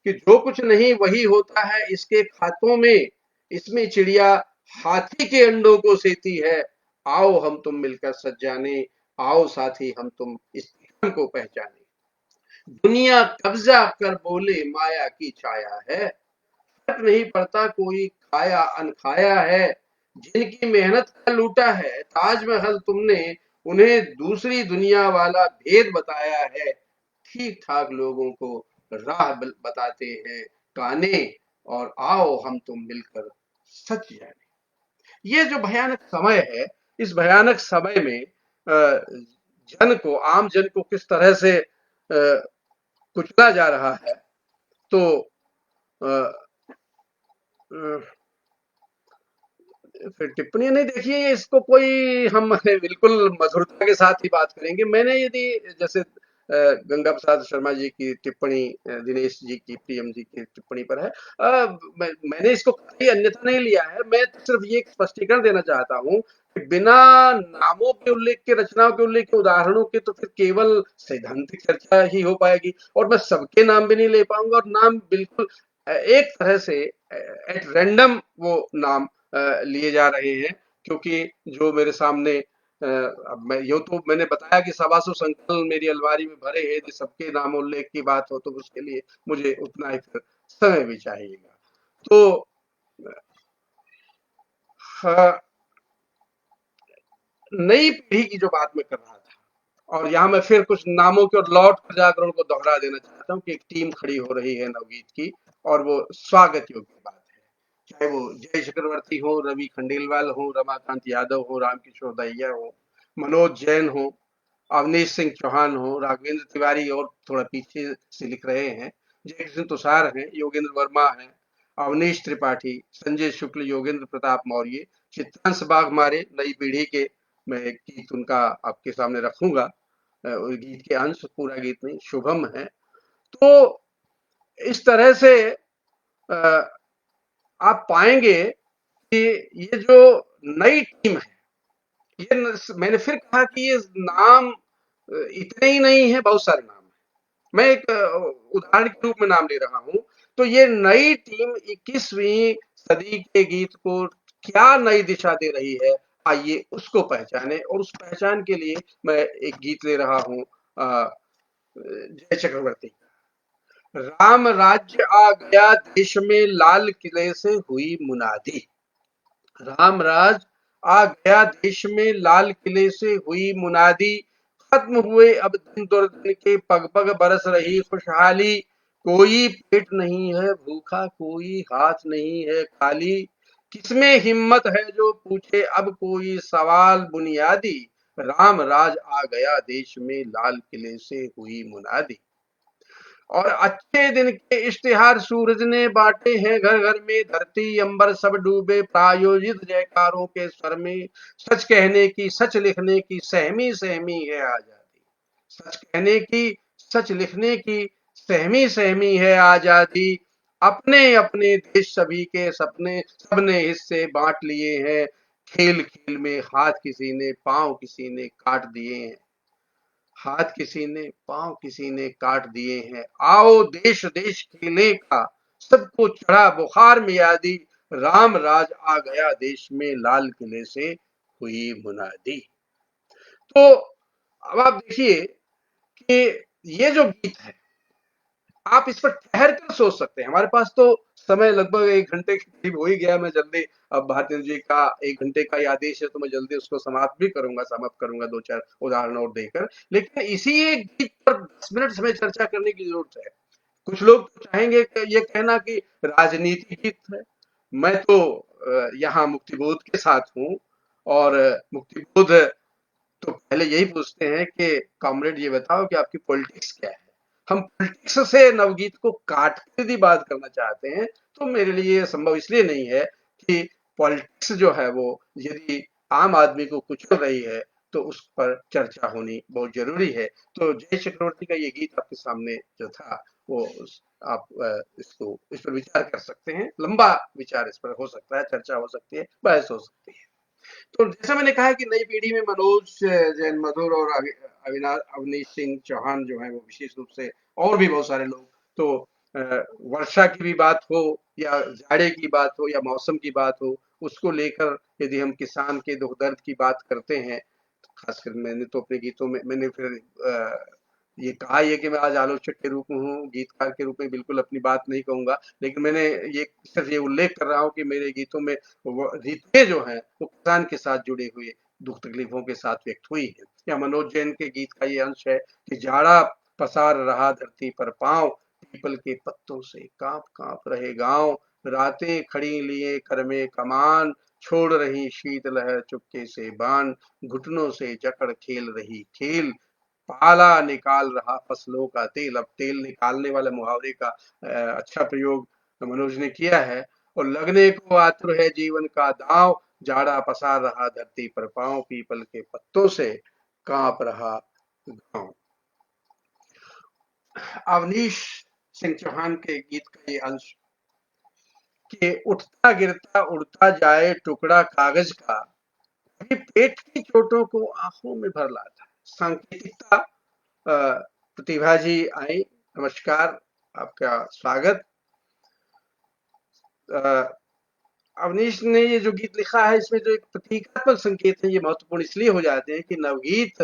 कि जो कुछ नहीं वही होता है इसके खातों में, इसमें चिड़िया हाथी के अंडों को सेती है। आओ हम तुम मिलकर सच जाने, आओ साथी हम तुम इस को पहचाने। दुनिया कब्जा कर बोले माया की छाया है, फर्क नहीं पड़ता कोई खाया अनखाया है। जिनकी मेहनत का लूटा है ताजमहल तुमने, उन्हें दूसरी दुनिया वाला भेद बताया है। ठीक ठाक लोगों को राह बताते हैं काने, और आओ हम तुम मिलकर सच जाने। ये जो भयानक समय है, इस भयानक समय में जन को, आम जन को किस तरह से कुचला जा रहा है, तो फिर टिप्पणी नहीं, देखिए इसको कोई हम बिल्कुल मधुरता के साथ ही बात करेंगे। मैंने यदि जैसे गंगा प्रसाद शर्मा जी की टिप्पणी, दिनेश जी की, पीएम जी की टिप्पणी पर है, मैंने इसको कहीं अन्यथा नहीं लिया है। मैं तो सिर्फ ये स्पष्टीकरण देना चाहता हूँ कि बिना नामों के उल्लेख के, रचनाओं के उल्लेख के, उदाहरणों के, तो फिर केवल सैद्धांतिक चर्चा ही हो पाएगी और मैं सबके नाम भी नहीं ले पाऊंगा। और नाम बिल्कुल एक तरह से एट रैंडम वो नाम लिए जा रहे हैं, क्योंकि जो मेरे सामने अब मैं यूं तो मैंने बताया कि 125 संकल्प मेरी अलमारी में भरे हैं। यदि सबके नाम उल्लेख की बात हो तो उसके लिए मुझे उतना ही फिर समय भी चाहिएगा। तो नई पीढ़ी की जो बात मैं कर रहा था, और यहाँ मैं फिर कुछ नामों के और लौट कर जाकर उनको दोहरा देना चाहता हूँ कि एक टीम खड़ी हो रही है नवगीत की, और वो स्वागत योग्य बात है। चाहे वो जय चक्रवर्ती हो, रवि खंडेलवाल हो, रमाकांत यादव हो, रामकिशोर दहिया हो, मनोज जैन हो, अवनीश सिंह चौहान हो, राघवेंद्र तिवारी और थोड़ा पीछे से लिख रहे हैं, जय कृष्ण तुषार हैं, योगेंद्र वर्मा हैं, अवनीश त्रिपाठी, संजय शुक्ल, योगेंद्र प्रताप मौर्य, चित्रांश बाघमारे, नई पीढ़ी के। मैं एक गीत उनका आपके सामने रखूंगा, गीत के अंश, पूरा गीत नहीं, शुभम है। तो इस तरह से आप पाएंगे कि ये जो नई टीम है, ये मैंने फिर कहा कि ये नाम इतने ही नहीं है, बहुत सारे नाम है। मैं एक उदाहरण के रूप में नाम ले रहा हूं। तो ये नई टीम 21वीं सदी के गीत को क्या नई दिशा दे रही है, आइए उसको पहचाने। और उस पहचान के लिए मैं एक गीत ले रहा हूं, जय चक्रवर्ती। राम राज्य आ गया देश में, लाल किले से हुई मुनादी। राम राज आ गया देश में, लाल किले से हुई मुनादी। खत्म हुए अब दिन दुर्दिन के, पग पग बरस रही खुशहाली। कोई पेट नहीं है भूखा, कोई हाथ नहीं है खाली। किसमें हिम्मत है जो पूछे अब कोई सवाल बुनियादी। राम राज आ गया देश में, लाल किले से हुई मुनादी। और अच्छे दिन के इश्तिहार सूरज ने बांटे हैं घर घर में, धरती अंबर सब डूबे प्रायोजित जयकारों के स्वर में। सच कहने की, सच लिखने की, सहमी सहमी है आजादी। सच कहने की, सच लिखने की, सहमी सहमी है आजादी। अपने अपने देश सभी के सपने, सबने हिस्से बांट लिए हैं। खेल खेल में हाथ किसी ने, पांव किसी ने काट दिए हैं। हाथ किसी ने, पांव किसी ने काट दिए हैं। आओ देश देश खेलने का, सबको चढ़ा बुखार मियादी। राम राज आ गया देश में, लाल किले से हुई मुनादी। तो अब आप देखिए कि ये जो गीत है, आप इस पर ठहर कर सोच सकते हैं। हमारे पास तो समय लगभग 1 घंटे के करीब हो ही गया। मैं जल्दी, अब भारतीय जी का 1 घंटे का ही आदेश है, तो मैं जल्दी उसको समाप्त भी करूंगा, समाप्त करूंगा 2-4 उदाहरण और देकर। लेकिन इसी एक गीत पर 10 मिनट समय चर्चा करने की जरूरत है। कुछ लोग तो चाहेंगे कि ये कहना कि राजनीति गीत है। मैं तो यहाँ मुक्तिबोध के साथ हूँ, और मुक्तिबोध तो पहले यही पूछते हैं कि कॉमरेड ये बताओ कि आपकी पॉलिटिक्स क्या है। हम पॉलिटिक्स से नवगीत को काट कर यदि बात करना चाहते हैं, तो मेरे लिए ये संभव इसलिए नहीं है कि पॉलिटिक्स जो है वो यदि आम आदमी को कुचल रही है, तो उस पर चर्चा होनी बहुत जरूरी है। तो जय चक्रवर्ती का ये गीत आपके सामने जो था, वो आप इसको, इस पर विचार कर सकते हैं। लंबा विचार इस पर हो सकता है, चर्चा हो सकती है, बहस हो सकती है। तो जैसा मैंने कहा कि नई पीढ़ी में मनोज जैन मधुर और अविनाश अवनीश सिंह चौहान जो है वो विशेष रूप से, और भी बहुत सारे लोग, तो अ, वर्षा की भी बात हो, या जाड़े की बात हो, या मौसम की बात हो, उसको लेकर यदि हम किसान के दुख दर्द की बात करते हैं, तो खासकर मैंने तो अपने गीतों में मैंने फिर ये कहा ही है कि मैं आज आलोचक के रूप में हूँ, गीतकार के रूप में बिल्कुल अपनी बात नहीं कहूंगा। लेकिन मैंने ये सिर्फ ये उल्लेख कर रहा हूँ कि मेरे गीतों में वो रीतें जो हैं वो किसान के साथ जुड़े हुए दुख तकलीफों के साथ व्यक्त हुई है। या मनोज जैन के गीत का ये अंश है कि जाड़ा पसार रहा धरती पर पांव, पीपल के पत्तों से कांप कांप रहे गांव, रातें खड़ी लिए कर में कमान, छोड़ रही शीत लहर चुपके से बाण, घुटनों से जकड़ खेल रही खेल, पाला निकाल रहा फसलों का तेल। अब तेल निकालने वाले मुहावरे का अच्छा प्रयोग मनोज ने किया है। और लगने को आतुर है जीवन का दांव, जाड़ा पसार रहा धरती पर पांव, पीपल के पत्तों से कांप रहा गांव। अवनीश सिंह चौहान के गीत का ये अंश कि उठता गिरता उड़ता जाए टुकड़ा कागज का, कभी पेट की चोटों को आंखों में भर लाता। सांकेतिकता, प्रतिभा जी आई, नमस्कार, आपका स्वागत। अवनीश ने ये जो गीत लिखा है, इसमें जो एक प्रतीकात्मक संकेत है, ये महत्वपूर्ण इसलिए हो जाते हैं कि नवगीत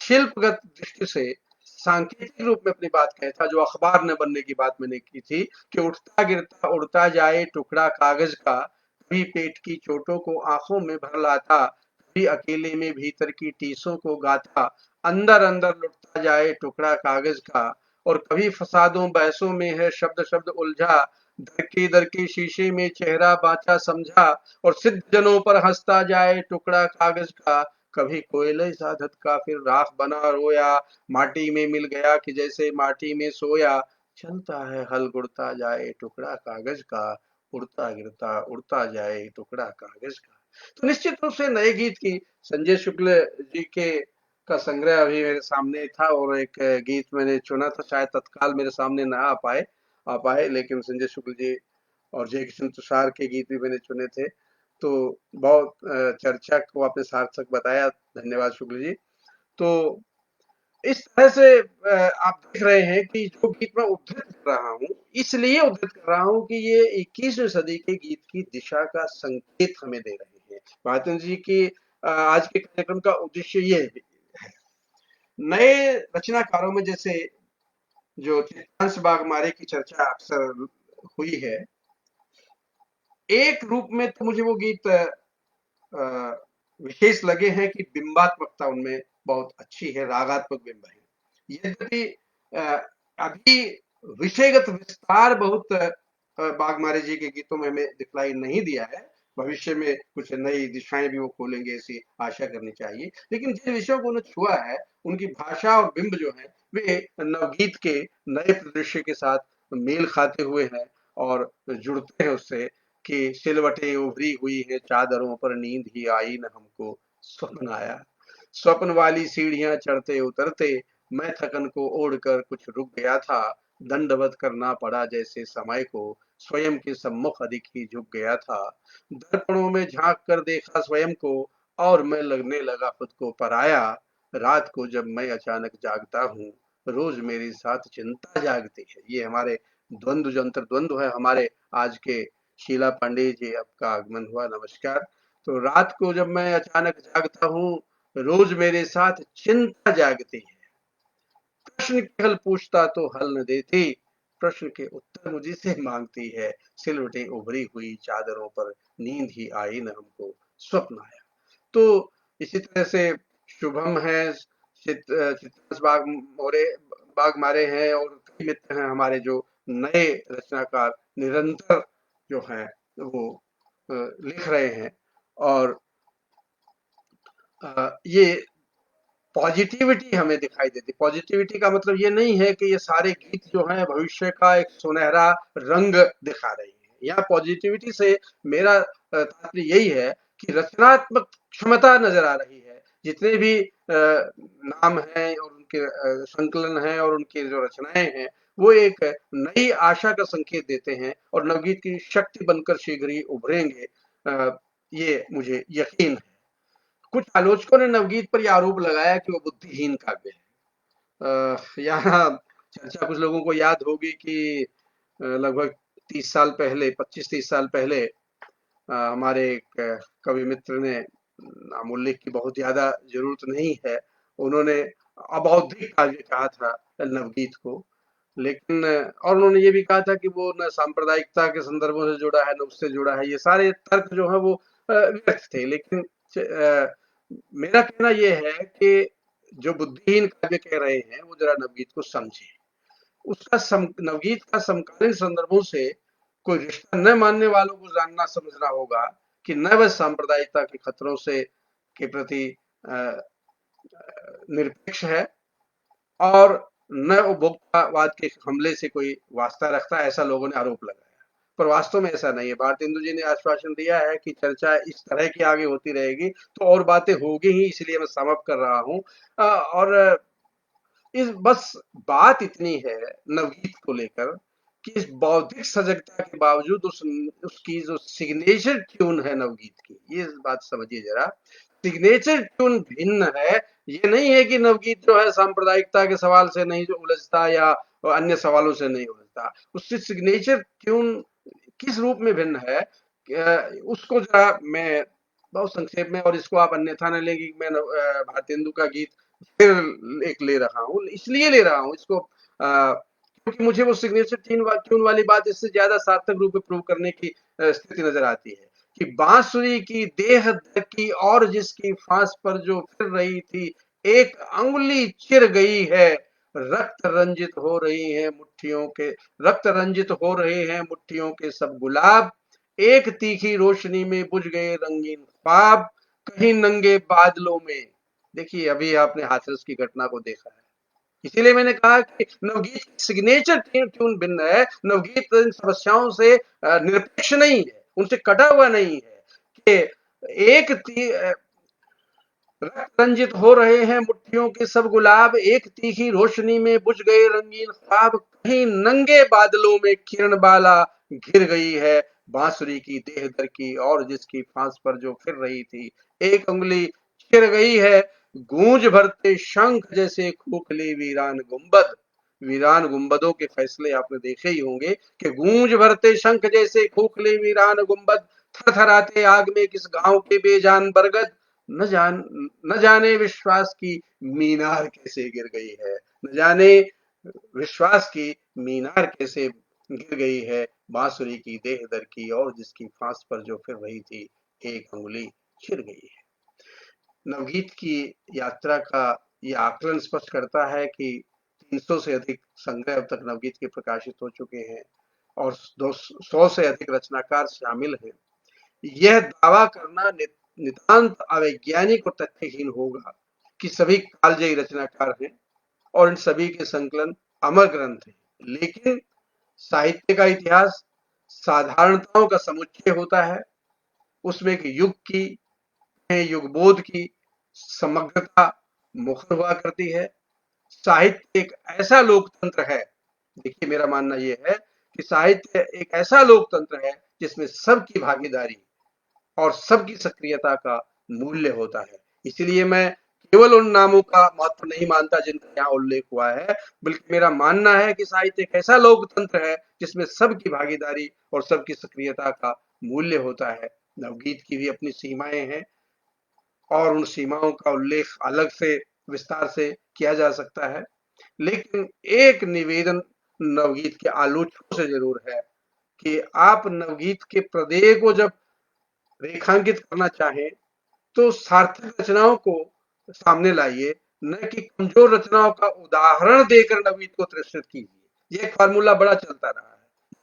शिल्पगत दृष्टि से सांकेतिक रूप में अपनी बात कहता, जो अखबार न बनने की बात मैंने की थी कि उठता गिरता उड़ता जाए टुकड़ा कागज का, कभी पेट की चोटों को आंखों में भर लाता, कभी अकेले में भीतर की टीसों को गाता, अंदर अंदर लुटता जाए टुकड़ा कागज का, और कभी फसादों बहसों में है शब्द शब्द उलझा, दर के शीशे में चेहरा बांचा समझा, और सिद्ध जनों पर हंसता जाए टुकड़ा कागज का, कभी कोयले साधत का फिर राख बना रोया, माटी में मिल गया कि जैसे माटी में सोया, चलता है हल गुड़ता जाए टुकड़ा कागज का, उड़ता गिरता उड़ता जाए टुकड़ा कागज का। तो निश्चित रूप से नए गीत की, संजय शुक्ल जी के का संग्रह अभी मेरे सामने था, और एक गीत मैंने चुना था, शायद तत्काल मेरे सामने ना आ पाए, लेकिन संजय शुक्ल जी और जय किशन तुषार के गीत भी मैंने चुने थे। तो बहुत चर्चा को आपने सार्थक बताया, धन्यवाद शुक्ल जी। तो इस तरह से आप देख रहे हैं कि जो गीत मैं उद्धृत कर रहा हूँ, इसलिए उद्धृत कर रहा हूँ कि ये 21वीं सदी के गीत की दिशा का संकेत हमें दे रहे हैं। भारतेंद्र जी की आज के कार्यक्रम का उद्देश्य ये है। नए रचनाकारों में जैसे जो चित्रांश बागमारे की चर्चा अक्सर हुई है, एक रूप में तो मुझे वो गीत विशेष लगे हैं कि बिंबात्मकता उनमें बहुत अच्छी है, रागात्मक बिंब है। यद्यपि अभी विषयगत विस्तार बहुत बागमारे जी के गीतों में हमें दिखलाई नहीं दिया है। भविष्य में कुछ नई दिशाएं भी वो खोलेंगे, ऐसी आशा करनी चाहिए। लेकिन जिन विषयों को उन्होंने छुआ है, उनकी भाषा और बिंब जो है, वे नवगीत के नए परिदृश्य के साथ मेल खाते हुए हैं, और जुड़ते हैं उससे कि सिलवटें उभरी हुई है चादरों पर, नींद ही आई न हमको, स्वप्न आया। स्वप्न वाली सीढ़ियां चढ़ते उतरते, मैं थकन को ओढ़कर कुछ रुक गया था, दंडवत करना पड़ा जैसे समय को, स्वयं के सम्मुख अधिक ही झुक गया था। दर्पणों में झांक कर देखा स्वयं को, और मैं लगने लगा खुद को पराया। रात को जब मैं अचानक जागता हूँ, रोज मेरे साथ चिंता जागती है। ये हमारे द्वंद्व, जो अंतर द्वंद्व है हमारे आज के, शीला पांडे जी आपका आगमन हुआ, नमस्कार। तो रात को जब मैं अचानक जागता हूँ, रोज मेरे साथ चिंता जागती है। प्रश्न केवल पूछता तो हल न देती, प्रश्न के उत्तर मुझी से मांगती है। सिलवटें उभरी हुई चादरों पर, नींद ही आई न हमको, स्वप्न आया। तो इसी तरह से शुभम है, चित्रंश बाग मारे हैं, और कई मित्र हैं हमारे जो नए रचनाकार निरंतर जो हैं वो लिख रहे हैं। और ये पॉजिटिविटी हमें दिखाई देती। पॉजिटिविटी का मतलब ये नहीं है कि ये सारे गीत जो हैं भविष्य का एक सुनहरा रंग दिखा रही है। यहाँ पॉजिटिविटी से मेरा तात्पर्य यही है कि रचनात्मक क्षमता नजर आ रही है। जितने भी नाम हैं और उनके संकलन हैं और उनकी जो रचनाएं हैं, वो एक नई आशा का संकेत देते हैं और नवगीत की शक्ति बनकर शीघ्र ही उभरेंगे। ये मुझे यकीन है। कुछ आलोचकों ने नवगीत पर यह आरोप लगाया कि वो बुद्धिहीन काव्य है। यहाँ चर्चा कुछ लोगों को याद होगी कि लगभग 30 साल पहले, 25-30 साल पहले हमारे एक कवि मित्र ने, नाम उल्लेख की बहुत ज्यादा जरूरत नहीं है, उन्होंने अबौद्धिक काव्य कहा था नवगीत को। लेकिन और उन्होंने ये भी कहा था कि वो न सांप्रदायिकता के संदर्भों से जुड़ा है, न उससे जुड़ा है। ये सारे तर्क जो है वो व्यर्थ थे। लेकिन मेरा कहना ये है कि जो बुद्धिहीन काव्य कह रहे हैं वो जरा नवगीत को समझे। नवगीत का समकालीन संदर्भों से कोई रिश्ता न मानने वालों को जानना समझना होगा कि न वह सांप्रदायिकता के खतरों से के प्रति निरपेक्ष है और न उपभोक्तावाद के हमले से कोई वास्ता रखता है, ऐसा लोगों ने आरोप लगाया। पर वास्तव में ऐसा नहीं है। भारतेंदु जी ने आश्वासन दिया है कि चर्चा इस तरह की आगे होती रहेगी, तो और बातें होगी ही, इसलिए मैं सम अप कर रहा हूँ। और इस बस बात इतनी है नवगीत को लेकर कि इस बौद्धिक सजगता के बावजूद उसकी जो सिग्नेचर ट्यून है नवगीत की, ये बात समझिए जरा। सिग्नेचर ट्यून भिन्न है। ये नहीं है कि नवगीत जो है सांप्रदायिकता के सवाल से नहीं जो उलझता या अन्य सवालों से नहीं उलझता। उसकी सिग्नेचर ट्यून किस रूप में भिन्न है, उसको जरा मैं बहुत संक्षेप में, और इसको आप अन्यथा न लेंगे, मैं भारतेंदु का गीत फिर एक ले रहा हूँ। इसलिए ले रहा हूँ इसको क्योंकि मुझे वो सिग्नेचर ट्यून वाली बात इससे ज्यादा सार्थक रूप में प्रूव करने की स्थिति नजर आती है कि बांसुरी की देह की और जिसकी फांस पर जो फिर रही थी, एक अंगुली चिर गई है, रक्त रंजित हो रही है मुट्ठियों के, रक्त रंजित हो रहे हैं मुट्ठियों के सब गुलाब, एक तीखी रोशनी में बुझ गए रंगीन ख्वाब, कहीं नंगे बादलों में। देखिए अभी आपने हाथरस की घटना को देखा है। इसीलिए मैंने कहा कि नवगीत सिग्नेचर ट्यून भिन्न है। नवगीत इन समस्याओं से निरपेक्ष नहीं है, उनसे कटा हुआ नहीं है कि एक रक्त रंजित हो रहे हैं मुट्ठियों के सब गुलाब, एक तीखी रोशनी में बुझ गए रंगीन ख्वाब, कहीं नंगे बादलों में किरण बाला घिर गई है बांसुरी की देह दर की और जिसकी फांस पर जो फिर रही थी, एक उंगली चिर गई है, गूंज भरते शंख जैसे खोखले वीरान गुंबदों के फैसले आपने देखे ही होंगे कि गूंज भरते शंख जैसे खोखले वीरान गुंबद, थरथराते आग में किस गांव के बेजान बरगद, न जाने विश्वास की मीनार कैसे गिर गई है, न जाने विश्वास की मीनार कैसे गिर गई है बांसुरी की देह दर की और जिसकी फांस पर जो फिर रही थी, एक उंगली छिड़ गई है। नवगीत की यात्रा का यह आकलन स्पष्ट करता है कि 300 से अधिक संग्रह अब तक नवगीत के प्रकाशित हो चुके हैं और 100 से अधिक रचनाकार शामिल हैं। यह दावा करना नितांत अवैज्ञानिक और तथ्यहीन होगा कि सभी कालजयी रचनाकार हैं और इन सभी के संकलन अमर ग्रंथ हैं। लेकिन साहित्य का इतिहास साधारणताओं का समुच्चय होता है। उसमें एक युग की, युगबोध की समग्रता मुखर हुआ करती है। साहित्य एक ऐसा लोकतंत्र है, देखिए मेरा मानना यह है कि साहित्य एक ऐसा लोकतंत्र है जिसमें सबकी भागीदारी और सबकी सक्रियता का मूल्य होता है। इसलिए मैं केवल उन नामों का महत्व नहीं मानता जिनका यहाँ उल्लेख हुआ है, बल्कि मेरा मानना है कि साहित्य एक ऐसा लोकतंत्र है जिसमें सबकी भागीदारी और सबकी सक्रियता का मूल्य होता है। नवगीत की भी अपनी सीमाएं हैं और उन सीमाओं का उल्लेख अलग से विस्तार से किया जा सकता है। लेकिन एक निवेदन नवगीत के आलोचकों से जरूर है कि आप नवगीत के प्रदेय को जब रेखांकित करना चाहें तो सार्थक रचनाओं को सामने लाइए, न कि कमजोर रचनाओं का उदाहरण देकर नवगीत को तिरस्कृत कीजिए। ये फॉर्मूला बड़ा चलता रहा है।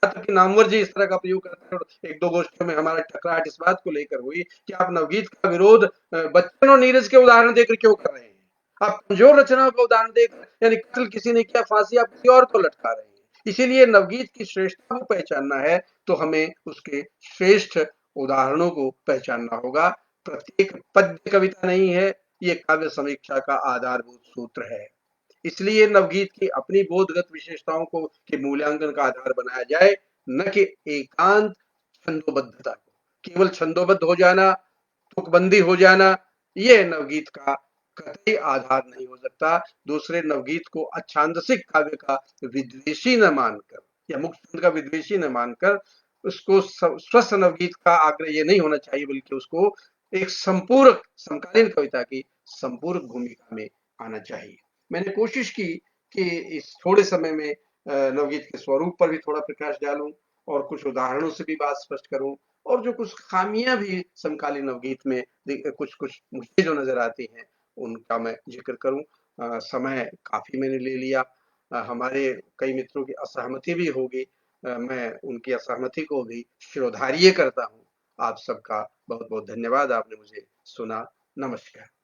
यहाँ तक कि नामवर जी इस तरह का प्रयोग करते हैं और एक दो गोष्ठियों में हमारा टकराहट इस बात को लेकर हुई कि आप नवगीत का विरोध बच्चन और नीरज के उदाहरण देकर क्यों कर रहे हैं? आप कमजोर रचनाओं का उदाहरण देकर, यानी कत्ल किसी ने किया, फांसी आप किसी और को लटका रहे हैं। इसीलिए नवगीत की श्रेष्ठता को पहचानना है तो हमें उसके श्रेष्ठ उदाहरणों को पहचानना होगा। प्रत्येक पद्य कविता नहीं है, ये काव्य समीक्षा का आधारभूत सूत्र है। इसलिए नवगीत की अपनी बोधगत विशेषताओं को के मूल्यांकन का आधार बनाया जाए, न कि एकांत छंदोबद्धता को। केवल छंदोबद्ध हो जाना, तुकबंदी हो जाना, ये नवगीत का कतई आधार नहीं हो सकता। दूसरे नवगीत को अच्छांदसिक काव्य का विद्वेषी न मानकर या मुक्त छंद का विद्वेषी न मानकर उसको स्वस्थ नवगीत का आग्रह ये नहीं होना चाहिए, बल्कि उसको एक संपूरक समकालीन कविता की संपूरक भूमिका में आना चाहिए। मैंने कोशिश की कि इस थोड़े समय में नवगीत के स्वरूप पर भी थोड़ा प्रकाश डालूं और कुछ उदाहरणों से भी बात स्पष्ट करूं, और जो कुछ खामियां भी समकालीन नवगीत में कुछ कुछ मुझे जो नजर आती हैं उनका मैं जिक्र करूं। समय काफी मैंने ले लिया। हमारे कई मित्रों की असहमति भी होगी। मैं उनकी असहमति को भी शिरोधार्य करता हूं। आप सबका बहुत बहुत धन्यवाद, आपने मुझे सुना। नमस्कार।